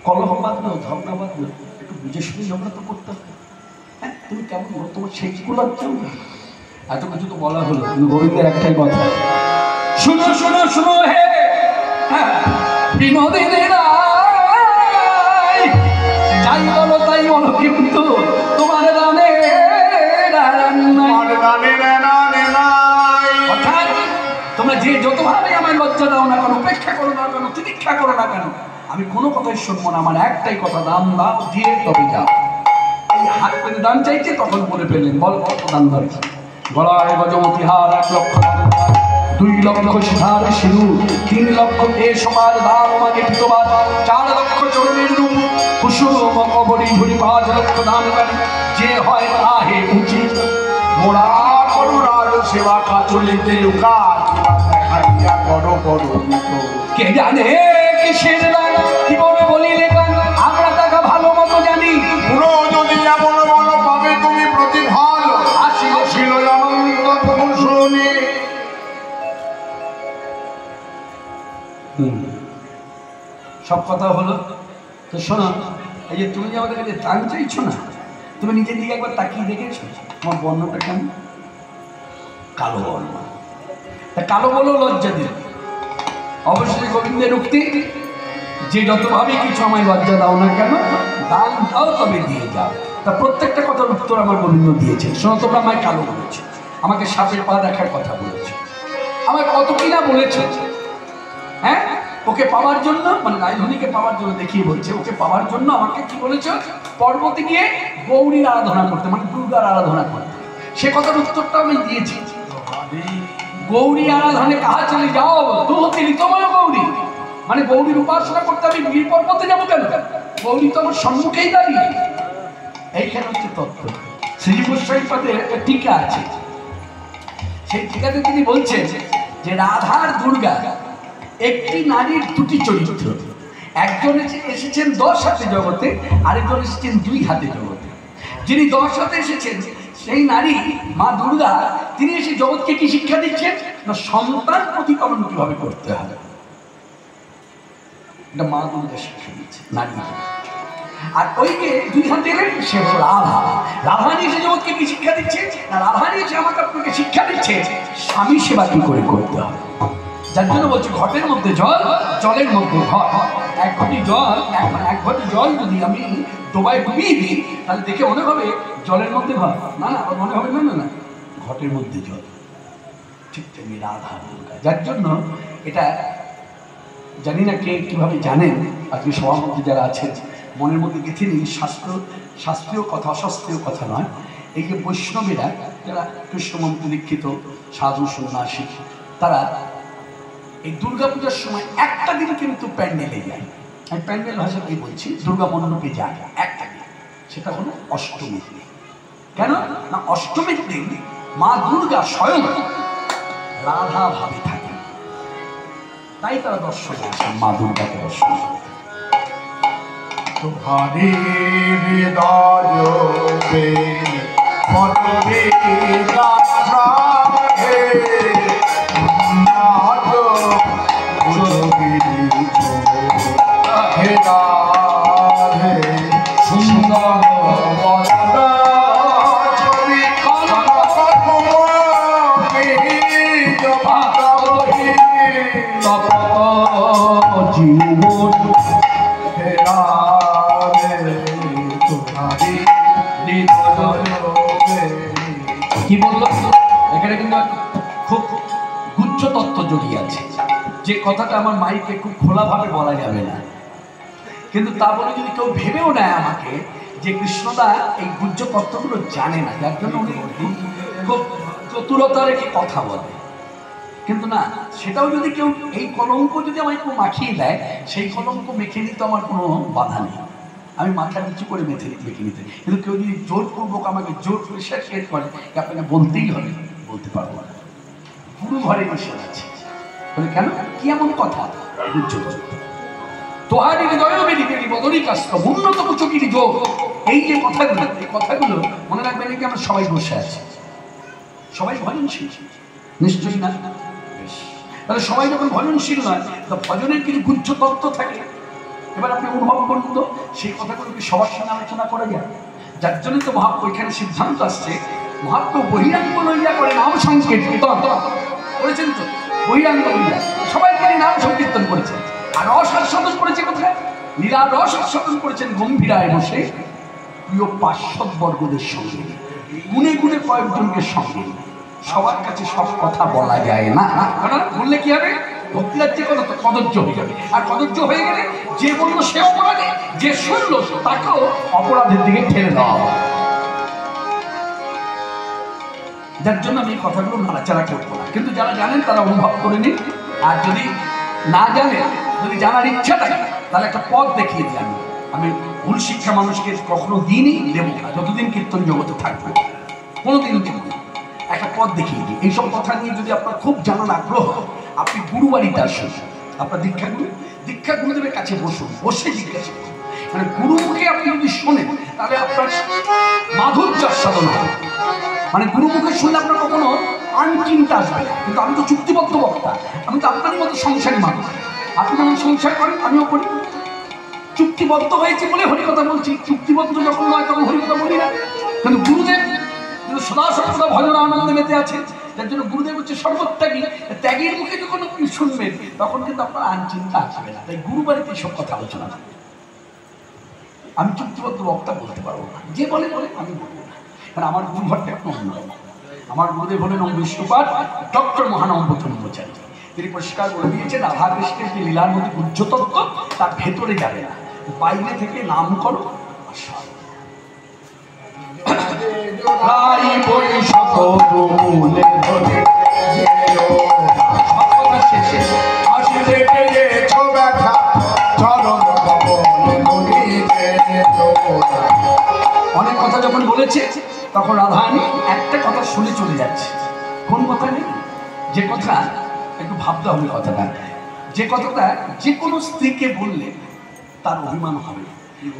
কলহ বাঁধলো ঝগড়া বাঁধলো একটু বুঝে শুনে ঝগড়া তো করতে হবে। হ্যাঁ, তুমি কেমন বলো তোমার সেইগুলো কেউ না। এত কিছু তো বলা হলো কিন্তু গোবিন্দের একটাই কথা, শুনো শুনো শুনো হে বিনোদিনীর যাই বলো তাই বলো কিন্তু তোমার দানে অর্থাৎ তোমরা যে যতভাবে আমার লজ্জা দাও না কেন, উপেক্ষা করো না কেন, তিতিক্ষা করো না কেন, আমি কোনো কথাই শুনবো না। আমার একটাই কথা, দাম দাও দিয়ে তবে যাও। এই হাত পেতে দান চাইছে তখন বলে ফেললেন বল কত দান ধরেছে। গলায় গজমতি হার 1 লক্ষ, 2 লক্ষ সিধার সিধু, 3 লক্ষ এ সমাজ দান আমাকে পিতবাদ, 4 লক্ষ চরণের রূপ কুসুম কবরী ধরি, 5 লক্ষ দানকারী যে হয় তাহে উচিত।
মোরা করুণার সেবা কাচলিতে লুকা দেখাইয়া বড় বড়
কে জানে কিসের দান কি বলে বলিলে গান, সব কথা হলো। তো শোনো, এই যে তুমি যে আমাদের কাছে ত্রাণ চাইছো না, তুমি নিজের দিকে একবার তাকিয়ে দেখেছো তোমার বর্ণটা কেমন? কালো বর্ণ। তা কালো বলো লজ্জা দিল। অবশ্যই গোবিন্দের উক্তি যে যতভাবে কিছু আমায় লজ্জা দাও না কেন, দান দাও তবে দিয়ে যাও। তা প্রত্যেকটা কথার উত্তর আমার গোবিন্দ দিয়েছে। শোনো, তোমরা আমায় কালো বলেছো, আমাকে সাপের পা দেখার কথা বলেছো, আমায় কত কিনা বলেছো। হ্যাঁ, ওকে পাওয়ার জন্য, মানে রাজধানীকে পাওয়ার জন্য দেখিয়ে বলছে, ওকে পাওয়ার জন্য আমাকে কি বলেছো? পর্বতে গিয়ে গৌরীর আরাধনা করতে, মানে দুর্গার আরাধনা করতে। সে কথার উত্তরটা আমি দিয়েছি। গৌরী আরাধনে কাহা চলে যাও, তো তোমার গৌরী, মানে গৌরীর উপাসনা করতে আমি গিরি পর্বতে যাবো কেন? গৌরী তো আমার সম্মুখেই দাঁড়িয়ে। এইখানে হচ্ছে তত্ত্ব। শ্রী গোস্বামীপাদে একটা টিকা আছে, সেই টিকাতে তিনি বলছেন যে রাধার দুর্গা একটি নারীর দুটি চরিত্র। একজন এসেছেন 10 হাতে জগতে, আরেকজন এসেছেন 2 হাতে জগতে। যিনি 10 হাতে এসেছেন সেই নারী মা দুর্গা, তিনি এসে জগৎকে কি শিক্ষা দিচ্ছেন না সন্তান প্রতিপালন কিভাবে করতে হবে, এটা মা দুর্গা শিক্ষা দিচ্ছে নারী। আর ওই যে 2 হাতে এলেন সে হল রাধা। রাধা নিয়ে এসে জগৎকে কি শিক্ষা দিচ্ছে না, রাধা নিয়ে এসে আমাকে আপনাকে শিক্ষা দিচ্ছে স্বামী সেবা কি করে করতে হবে। যার জন্য বলছি ঘটের মধ্যে জল, জলের মধ্যে ঘট। এক ঘটি জল যদি আমি ডোবায় ডুবিয়ে দিই, তাহলে দেখে মনে হবে জলের মধ্যে ঘট, না না মনে হবে না না ঘটের মধ্যে জল। ঠিক তেমনি রাধা দুর্গা। যার জন্য এটা জানি না কে কিভাবে জানেন, আজকে সভাপতি যারা আছেন মনের মধ্যে গেঁথে নিন, শাস্ত্রীয় কথা অশাস্ত্রীয় কথা নয়। এই যে বৈষ্ণবেরা যারা কৃষ্ণমন্ত্র দীক্ষিত সাধু সন্ন্যাসী, তারা এই দুর্গা পূজার সময় একটা দিন কিন্তু প্যান্ডেলে যায়। আমি প্যান্ডেল ভাষাতেই বলছি, দুর্গা মণ্ডপে যায় একটা দিন, সেটা হলো অষ্টমীর দিন। কেন না, অষ্টমীর দিন মা দুর্গা স্বয়ং রাধা ভাবে থাকে, তাই তারা দর্শনে আসেন মা দুর্গাকে দর্শন করতে।
তোমারে হৃদয় মনে গাথা হে রাধে সুন্দর
জীবন
হে রাধে তোমারে
কি বললো এখানে কিন্তু খুব গুচ্ছ তত্ত্ব জড়িয়ে আছে, যে কথাটা আমার মাইকে খুব খোলাভাবে বলা যাবে না। কিন্তু তা বলে যদি কেউ ভেবেও নেয় আমাকে যে কৃষ্ণদা এই গুজ্জ তত্ত্বগুলো জানে না, যার জন্য উনি খুব চতুরতা রেখে কথা বলে। কিন্তু না, সেটাও যদি কেউ এই কলঙ্ক যদি আমায় কেউ মাখিয়ে দেয়, সেই কলঙ্ক মেখে নিতে আমার কোনো বাধা নেই, আমি মাথা নিচু করে মেখে নিতে। কিন্তু কেউ যদি জোরপূর্বক আমাকে জোর প্রেশার ক্রিয়েট করে আপনাকে বলতেই হবে, বলতে পারবো না, পুরো ঘরে নিষেধ আছে। বলে কেন, কি এমন কথা? গুজ্জ তোহারি হৃদয় বেরি বদরি কাস্ত উন্নতম চকিরি যোগ। এই যে কথাগুলো, এই কথাগুলো মনে রাখবেন কি আমরা সবাই বসে আছি, সবাই ভজনশীল নিশ্চয়ই না? তাহলে সবাই যখন ভজনশীল নয়, তো ভজনের কিছু গুচ্ছ তত্ত্ব থাকে। এবার আপনি অনুভব করুন তো, সেই কথাগুলো কি সবার সঙ্গে আলোচনা করা যায়? যার জন্য তো ওইখানে সিদ্ধান্ত আসছে, মহাপ্রভু বহিরাঙ্গ লইয়া করে নাম সংকীর্তন করেছেন। তো বহিরাঙ্গ লইয়া সবাইকে নাম সংকীর্তন করেছেন। আর রস আস্বাদন করেছে কোথায়? লীলা রস আস্বাদন করেছেন গম্ভীরায় বসে প্রিয় পার্শ্বদ বর্গদের সঙ্গে, গুনে গুনে কয়েকজনকে সঙ্গে। সবার কাছে সব কথা বলা যায় না, কারণ বললে কি হবে, ভক্তিরাজ্যে কদর্য হয়ে যাবে। আর কদর্য হয়ে গেলে যে বললো সে অপরাধী, যে শুনলো তাকেও অপরাধের দিকে ঠেলে দেওয়া হবে। যার জন্য আমি কথাগুলো নাড়াচাড়া করবো না, কিন্তু যারা জানেন তারা অনুভব করে নিন। আর যদি না জানেন, যদি জানার ইচ্ছা থাকে, তাহলে একটা পথ দেখিয়ে দিই। আমি ভুল শিক্ষা মানুষকে কখনো দিনই দেবো না, যতদিন কীর্তন জগতে থাকবে কোনোদিন দেবো না। একটা পথ দেখিয়ে দিই। এইসব কথা নিয়ে যদি আপনার খুব জানার আগ্রহ, আপনি গুরু বাড়িতে আসুন, আপনার দীক্ষা গুরুদেবের কাছে বসুন, বসে জিজ্ঞাসা করুন। মানে গুরুমুখে আপনি যদি শোনেন, তাহলে আপনার মাধুর্য সাধন হবে। মানে গুরুমুখে শুনলে আপনার কখনো আনচিন্তা আসবে না। কিন্তু আমি তো চুক্তিবদ্ধ বক্তা, আমি তো আপনারই মতো সংসারী মানুষ। আপনি যেমন সংসার করেন আমিও করি, চুক্তিবদ্ধ হয়েছে বলে হরিকথা বলছি, চুক্তিবদ্ধ যখন নয় তখন হরিকথা বলি না। কিন্তু গুরুদেব সদা সর্বদা ভজন আনন্দে মেতে আছে, যার জন্য গুরুদেব হচ্ছে সর্বত্যাগী। ত্যাগের মুখে যখন আপনি শুনবেন তখন কিন্তু আপনার আনচিন্তা আসবে না। তাই গুরু বাড়িতে এইসব কথা আলোচনা করবে। আমি চুক্তিবদ্ধ বক্তা বলতে পারবো না, যে বলে বলে আমি বলবো না, কারণ আমার গুরুঘরটা একটু অন্যরকম। আমার গুরুদেব হলেন বিষ্ণুপাদ ডক্টর মহানম্ব ব্রহ্মচারী। তিনি পরিষ্কার বলে দিয়েছেন রাধা কৃষ্ণের যে লীলার মধ্যে উচ্চতত্ত্ব তার ভেতরে যাবে না, বাইরে থেকে নাম করো। অনেক কথা যখন বলেছে তখন রাধারানী একটা কথা শুনে চলে যাচ্ছে। কোন কথা নেই, যে কথা একটু ভাবতে হবে কথাটা, যে কথাটা যে কোনো স্ত্রীকে বললে তার অভিমান হবে।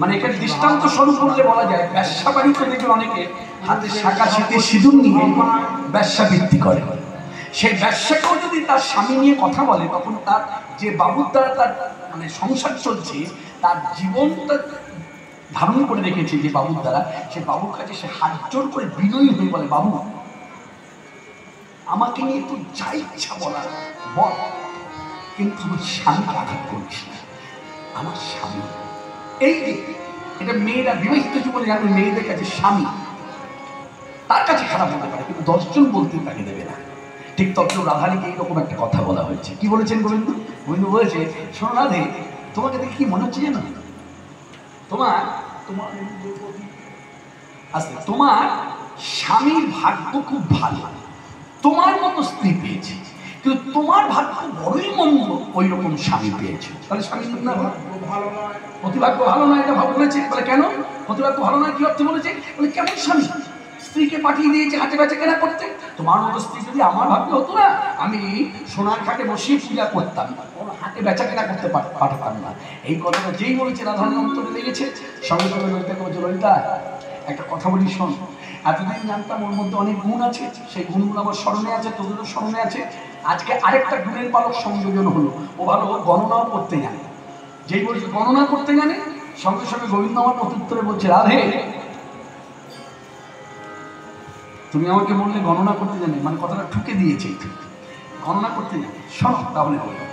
মানে এখানে দৃষ্টান্ত স্বরূপ করলে বলা যায়, ব্যবসা বাড়িতে দেখে অনেকে হাতে শাঁখা শীতে সিঁদুর নিয়ে ব্যবসা বৃদ্ধি করে। সেই ব্যবসাকেও যদি তার স্বামী নিয়ে কথা বলে তখন তার যে বাবুর দ্বারা তার মানে সংসার চলছে, তার জীবনটা ধারণ করে রেখেছে যে বাবুর দ্বারা, সে বাবুর কাছে সে হাত জোর করে বিনয়ী হয়ে বলে, বাবু আমাকে নিয়ে তো যা ইচ্ছা বলার বল, কিন্তু আমার স্বামীকে আঘাত করিস না। আমার স্বামী এই যে এটা মেয়েরা বিবাহিত জীবনে জানবে, মেয়েদের কাছে স্বামী তার কাছে খারাপ হতে পারে কিন্তু 10 জন বলতে তাকে দেবে না। ঠিক তখন রাধারীকে এইরকম একটা কথা বলা হয়েছে। কি বলেছেন গোবিন্দ? গোবিন্দ বলেছে, শোনো রাধে, তোমাকে দেখে কি মনে হচ্ছে জানো, তোমার তোমার স্বামীর ভাগ্য খুব ভালো, তোমার মতো স্ত্রী পেয়েছে, কিন্তু তোমার ভাগ্য বড়ই মন্দ ওই রকম স্বামী পেয়েছে। তাহলে স্বামী না ভালো নয়, প্রতিভাগ্য ভালো নয়, এটা ভাব বলেছে। বলে কেন প্রতিভাগ্য ভালো নয়, কি অর্থ বলেছে? বলে কেমন স্বামী, স্ত্রীকে পাঠিয়ে দিয়েছে হাটে বেচা কেনা করতে। তোমার মতো স্ত্রী যদি আমার ভাগ্য হতো না, আমি সোনার ঘাটে বসিয়ে পূজা করতাম, হাটে বেচা কেনা করতে পাঠাতাম না। এই কথাটা যেই বলেছে রাধারণী অন্তরে লেগেছে। সঙ্গে সঙ্গে ললিতাকে বলছে, ললিতা একটা কথা বলি শোন, এতদিন জানতাম ওর মধ্যে অনেক গুণ আছে, সেই গুণগুলো আমার স্মরণে আছে, তোদেরও স্মরণে আছে। আজকে আরেকটা গুণের পালক সংযোজন হলো, ও ভালো গণনাও করতে জানে। যেই বলছে গণনা করতে জানে, সঙ্গে সঙ্গে গোবিন্দ আমার প্রত্যুত্তরে বলছে, রাধে তুমি আমাকে বললে গণনা করতে জানে, মানে কথাটা ঠুকে দিয়েছে, গণনা করতে জানে। শোনো তাহলে বলো,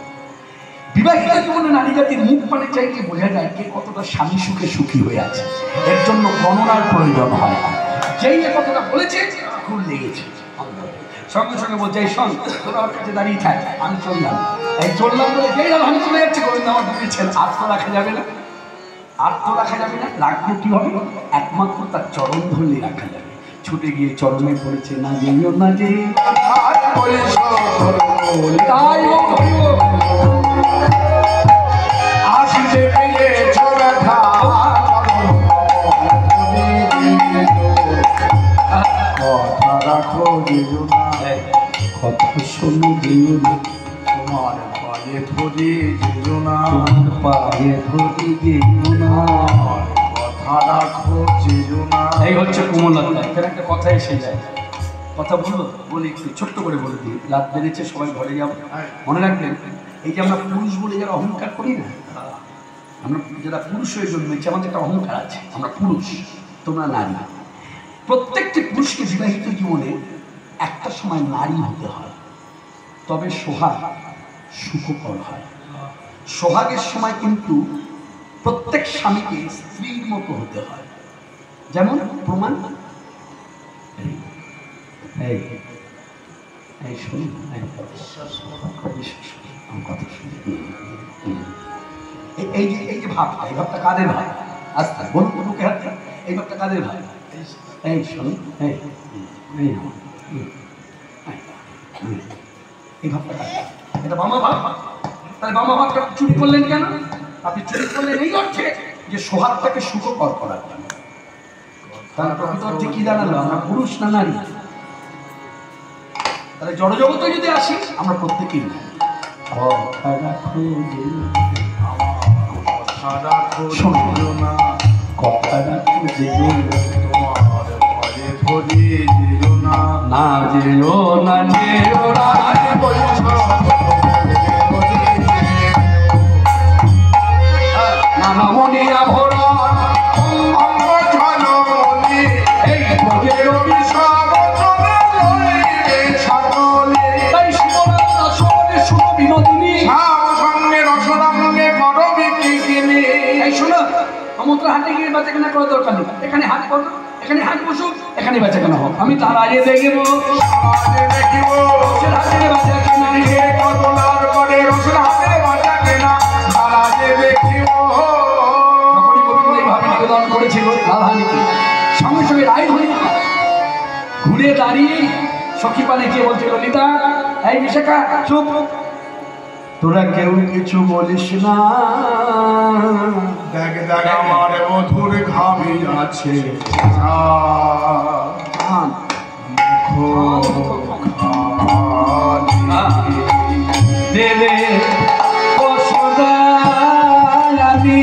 বিবাহিত জীবনে নারী জাতির মুখ পানে চাইলে বোঝা যায় কে কতটা স্বামী সুখে সুখী হয়ে আছে। এর জন্য গণনার প্রয়োজন হয় না। যেই এ কথাটা বলেছে খুব লেগেছে, সঙ্গে সঙ্গে বলছে, এই শোন তোরা ওর কাছে দাঁড়িয়ে থাক, আমি চললাম। এই চললাম বলে যেই আমি চলে যাচ্ছে, গোবিন্দ আমার ঢুকেছেন। আর তো রাখা যাবে না, আর তো রাখা যাবে না। রাখলে কি হবে? একমাত্র তার চরণ ধরলে রাখা যাবে। ছুটে গিয়ে চরণে পড়েছে, না যেও না যে কথা শোনো যেও না, তোমার পায়ে ধরে যেও না, পায়ে ধরে যেও না, কথা রাখো যেও না। এই হচ্ছে কোমলতা। এখানে একটা কথা এসে যায়, কথা বলবো, বলি একটু ছোট্ট করে বলে দিই। রাত বেড়েছে, সবাই ঘরে যাবো। মনে রাখবেন, এই যে আমরা পুরুষ বলে যারা অহংকার করি না, আমরা যারা পুরুষ হয়ে জন্মেছি, আমাদের একটা অহংকার আছে, আমরা পুরুষ, তোমরা নারী। প্রত্যেকটি পুরুষকে বিবাহিত জীবনে একটা সময় নারী হতে হয়, তবে সোহাগ সুখকর হয়। সোহাগের সময় কিন্তু প্রত্যেক স্বামীকে স্ত্রীর মতো হতে হয়। যেমন প্রমাণ, এই শুনুন, কথা শুনুন, এই যে ভাবটা, এই ভাবটা কাদের ভাব? আস্তে বলুন, মুখে হাত, এই ভাবটা কাদের ভাব? এই শুনুন, এই ভাবটা কাদের? এটা বামা ভাব। তাহলে বামা ভাবটা চুরি করলেন কেন? আপনি চুরি করলেন এই অর্থে যে সোহাগটাকে সুখকর করার জন্য। তাহলে প্রকৃত অর্থে কি দাঁড়ালো? আমরা পুরুষ না নারী? তাহলে জড়জগতে যদি আসি, আমরা প্রত্যেকেই না যেও না যেও না নানা মনে সমুদ্র হাটে গিয়ে বেচা কেনা করার দরকার নেই, এখানে হাট করো, এখানে হাট বসুক, এখানে বেচা কেনা হোক। আমি তার আগে দেখব রসুন হাটে বেচা কেনা, যখনই গোবিন্দ এইভাবে নিবেদন করেছিল রাধারানীকে, সঙ্গে সঙ্গে রায় ধরে ঘুরে দাঁড়িয়ে সখী পানে কে বলছে, ললিতা এই বিশাখা চুপ, তোরা কেউ কিছু বলিস না,
দেখ দেখ আমার মধুর ঘামে আছে
দেবে আমি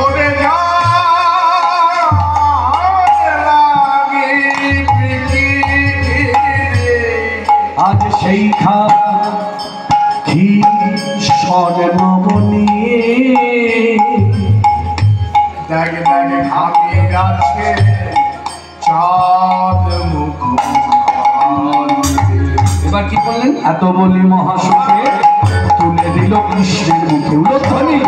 ওরে যা
আজ সেই খাি স্বর্ণমণি,
দেখ দেখ ঘামে যাচ্ছে চাঁদ মুখ।
এবার কি করলেন, এত বলি মহাসুখে তুলে দিল কৃষ্ণের মুখে উলধ্বনি,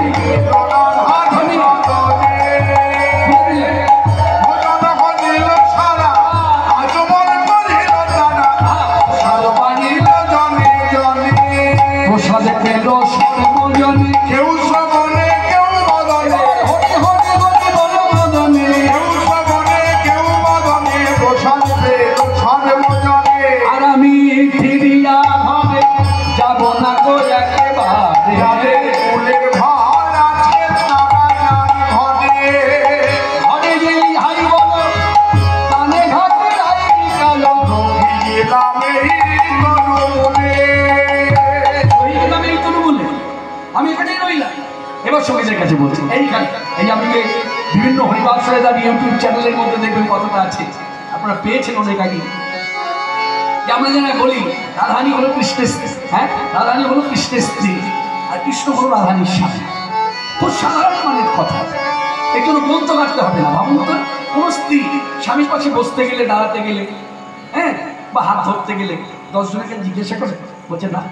প্রসাদে পেল সর্বজনে,
কেউ শ্রবণে কেউ বদনে, কেউ শ্রবণে কেউ বদনে, প্রসাদ পেল সর্বজনে।
আর আমি ফিরিয়া ভাবে যাব না গো একেবারে,
যাদের ফুলের ভার আছে তারা যান ঘরে,
ঘরে গেলি হাই বলো কানে ঘাটে রাই কালো,
গেলাম এই গরমে।
রইলাম এই তরুবুলে, আমি এখানেই রইলাম। এবার সঙ্গীদের কাছে বলছি, এইখানে এই আপনি বিভিন্ন হরিবাসরে তার ইউটিউব চ্যানেলের মধ্যে দেখবেন কতটা আছে, আপনারা পেয়েছেন অনেক আগে। যে আমরা যেন বলি রাধারানী হলো কৃষ্ণের স্ত্রী, হ্যাঁ রাধারানী হলো কৃষ্ণের স্ত্রী, আর কৃষ্ণ হলো রাধারানীর স্বামী। খুব সাধারণ মানের কথা, একটু গ্রন্থ কাটতে হবে না। ভাবুন তো, কোনো স্ত্রী স্বামীর পাশে বসতে গেলে, দাঁড়াতে গেলে, হ্যাঁ বা হাত ধরতে গেলে 10 জনকে জিজ্ঞাসা করে, বলছে না।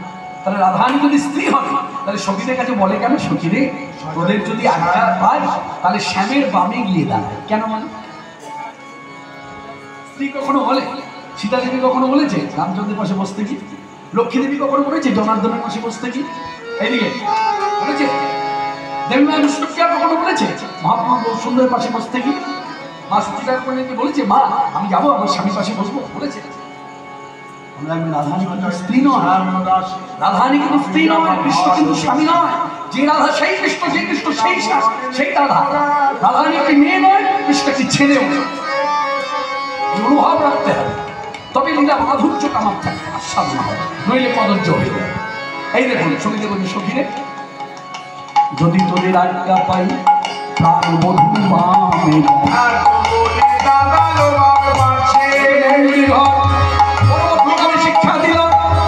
তাহলে রাধারানী যদি স্ত্রী হবে তাহলে সখীদের কাছে বলে কেন, সখী রে ওদের যদি আজ্ঞা পায় তাহলে শ্যামের বামে গিয়ে দাঁড়ায়, কেন মানে? স্ত্রী কখনো বলে, সীতা দেবী কখনো বলেছে রামচন্দ্রের পাশে বসতে কি? লক্ষ্মী দেবী কখনো বলেছে জনার্দনের পাশে বসতে কি? এইদিকে বলেছে দেবী মা বিষ্ণুপ্রিয়া কখনো বলেছে মহাপ্রভু সুন্দরের পাশে বসতে কি? মা সতীদার করে বলেছে মা আমি যাবো আমার স্বামীর পাশে বসবো, বলেছে? রাধারানী কিন্তু স্ত্রী নয়, রাধারানী কিন্তু স্ত্রী নয়, কৃষ্ণ কিন্তু স্বামী নয়। যে রাধা সেই কৃষ্ণ, যে কৃষ্ণ সেই সেই রাধা। রাধারানী একটি মেয়ে নয়, কৃষ্ণ একটি ছেলেও নয়। অনুভব রাখতে হবে, তবে লীলা মাধুর্য কামার থাকে, আস্বাদ না হবে, নইলে কদর্য হয়ে যাবে। এই দেখুন সঙ্গীতে বলছি, সখীরে যদি তোদের আজ্ঞা পাই প্রাণ বধূ মামে শিক্ষা দিল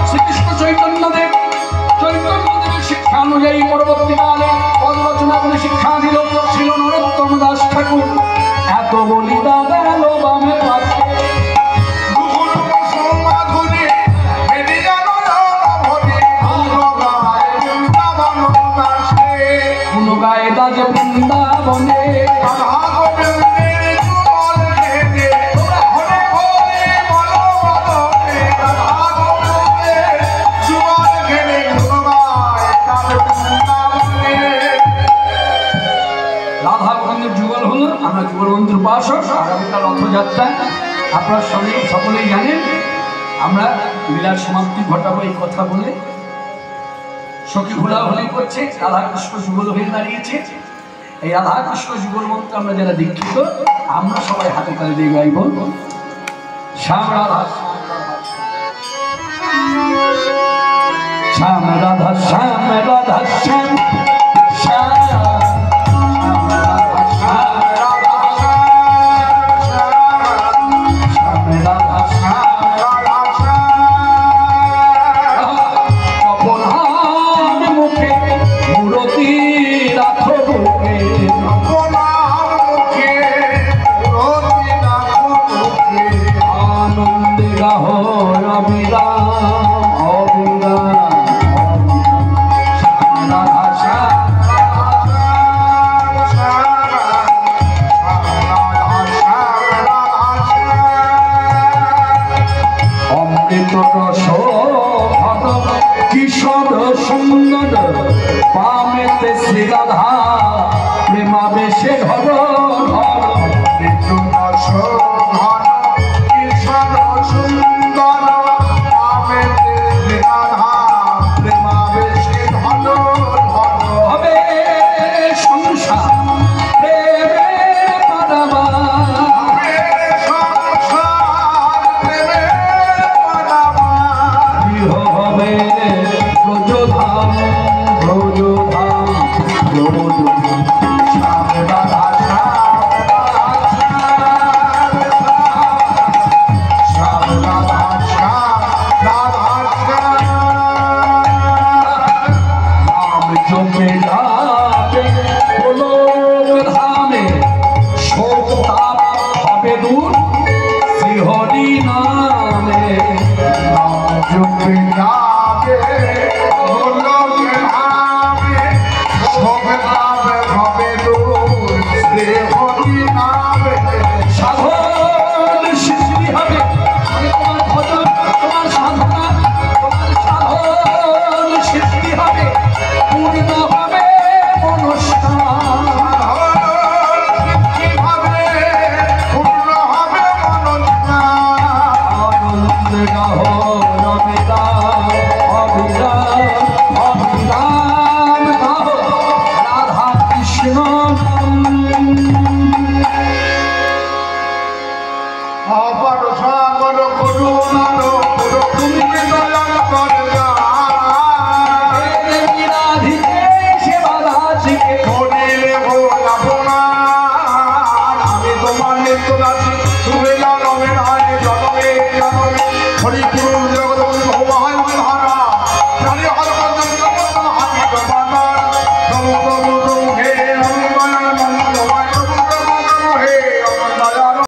শ্রীকৃষ্ণ চৈতন্যদেব। চৈতন্যদেবের শিক্ষা অনুযায়ী পরবর্তীকালে পদ রচনা করে শিক্ষা দিল ছিল নরোত্তম দাস ঠাকুর। এত বলি দাদা এলো বামে পাশে, কোন গায়ে দাজে বৃন্দাবনে, রাধা গোবিন্দের যুগল হলো। আমরা যুগল বন্ধুর উপাসক। আগামীকাল রথযাত্রা আপনার সঙ্গে সকলেই জানেন। আমরা লীলার সমাপ্তি ঘটাবো এই কথা বলে। সখী ঘোরাঘুরি করছে, রাধাকৃষ্ণ যুগল হয়ে দাঁড়িয়েছে। এই রাধাকৃষ্ণ যুগল মন্ত্র আমরা যারা দীক্ষিত, আমরা সবাই হাতে তালে দিয়ে গাইব শ্যাম রাধা শ্যাম রাধা শ্যাম রাধা শ্যাম শ্যাম রাধা রাধা প্রেমাবেশে ঘর ঘর হবে সংসার প্রেমের পারাবার গৃহ হবে ব্রজধাম ব্রজধাম ব্রজধাম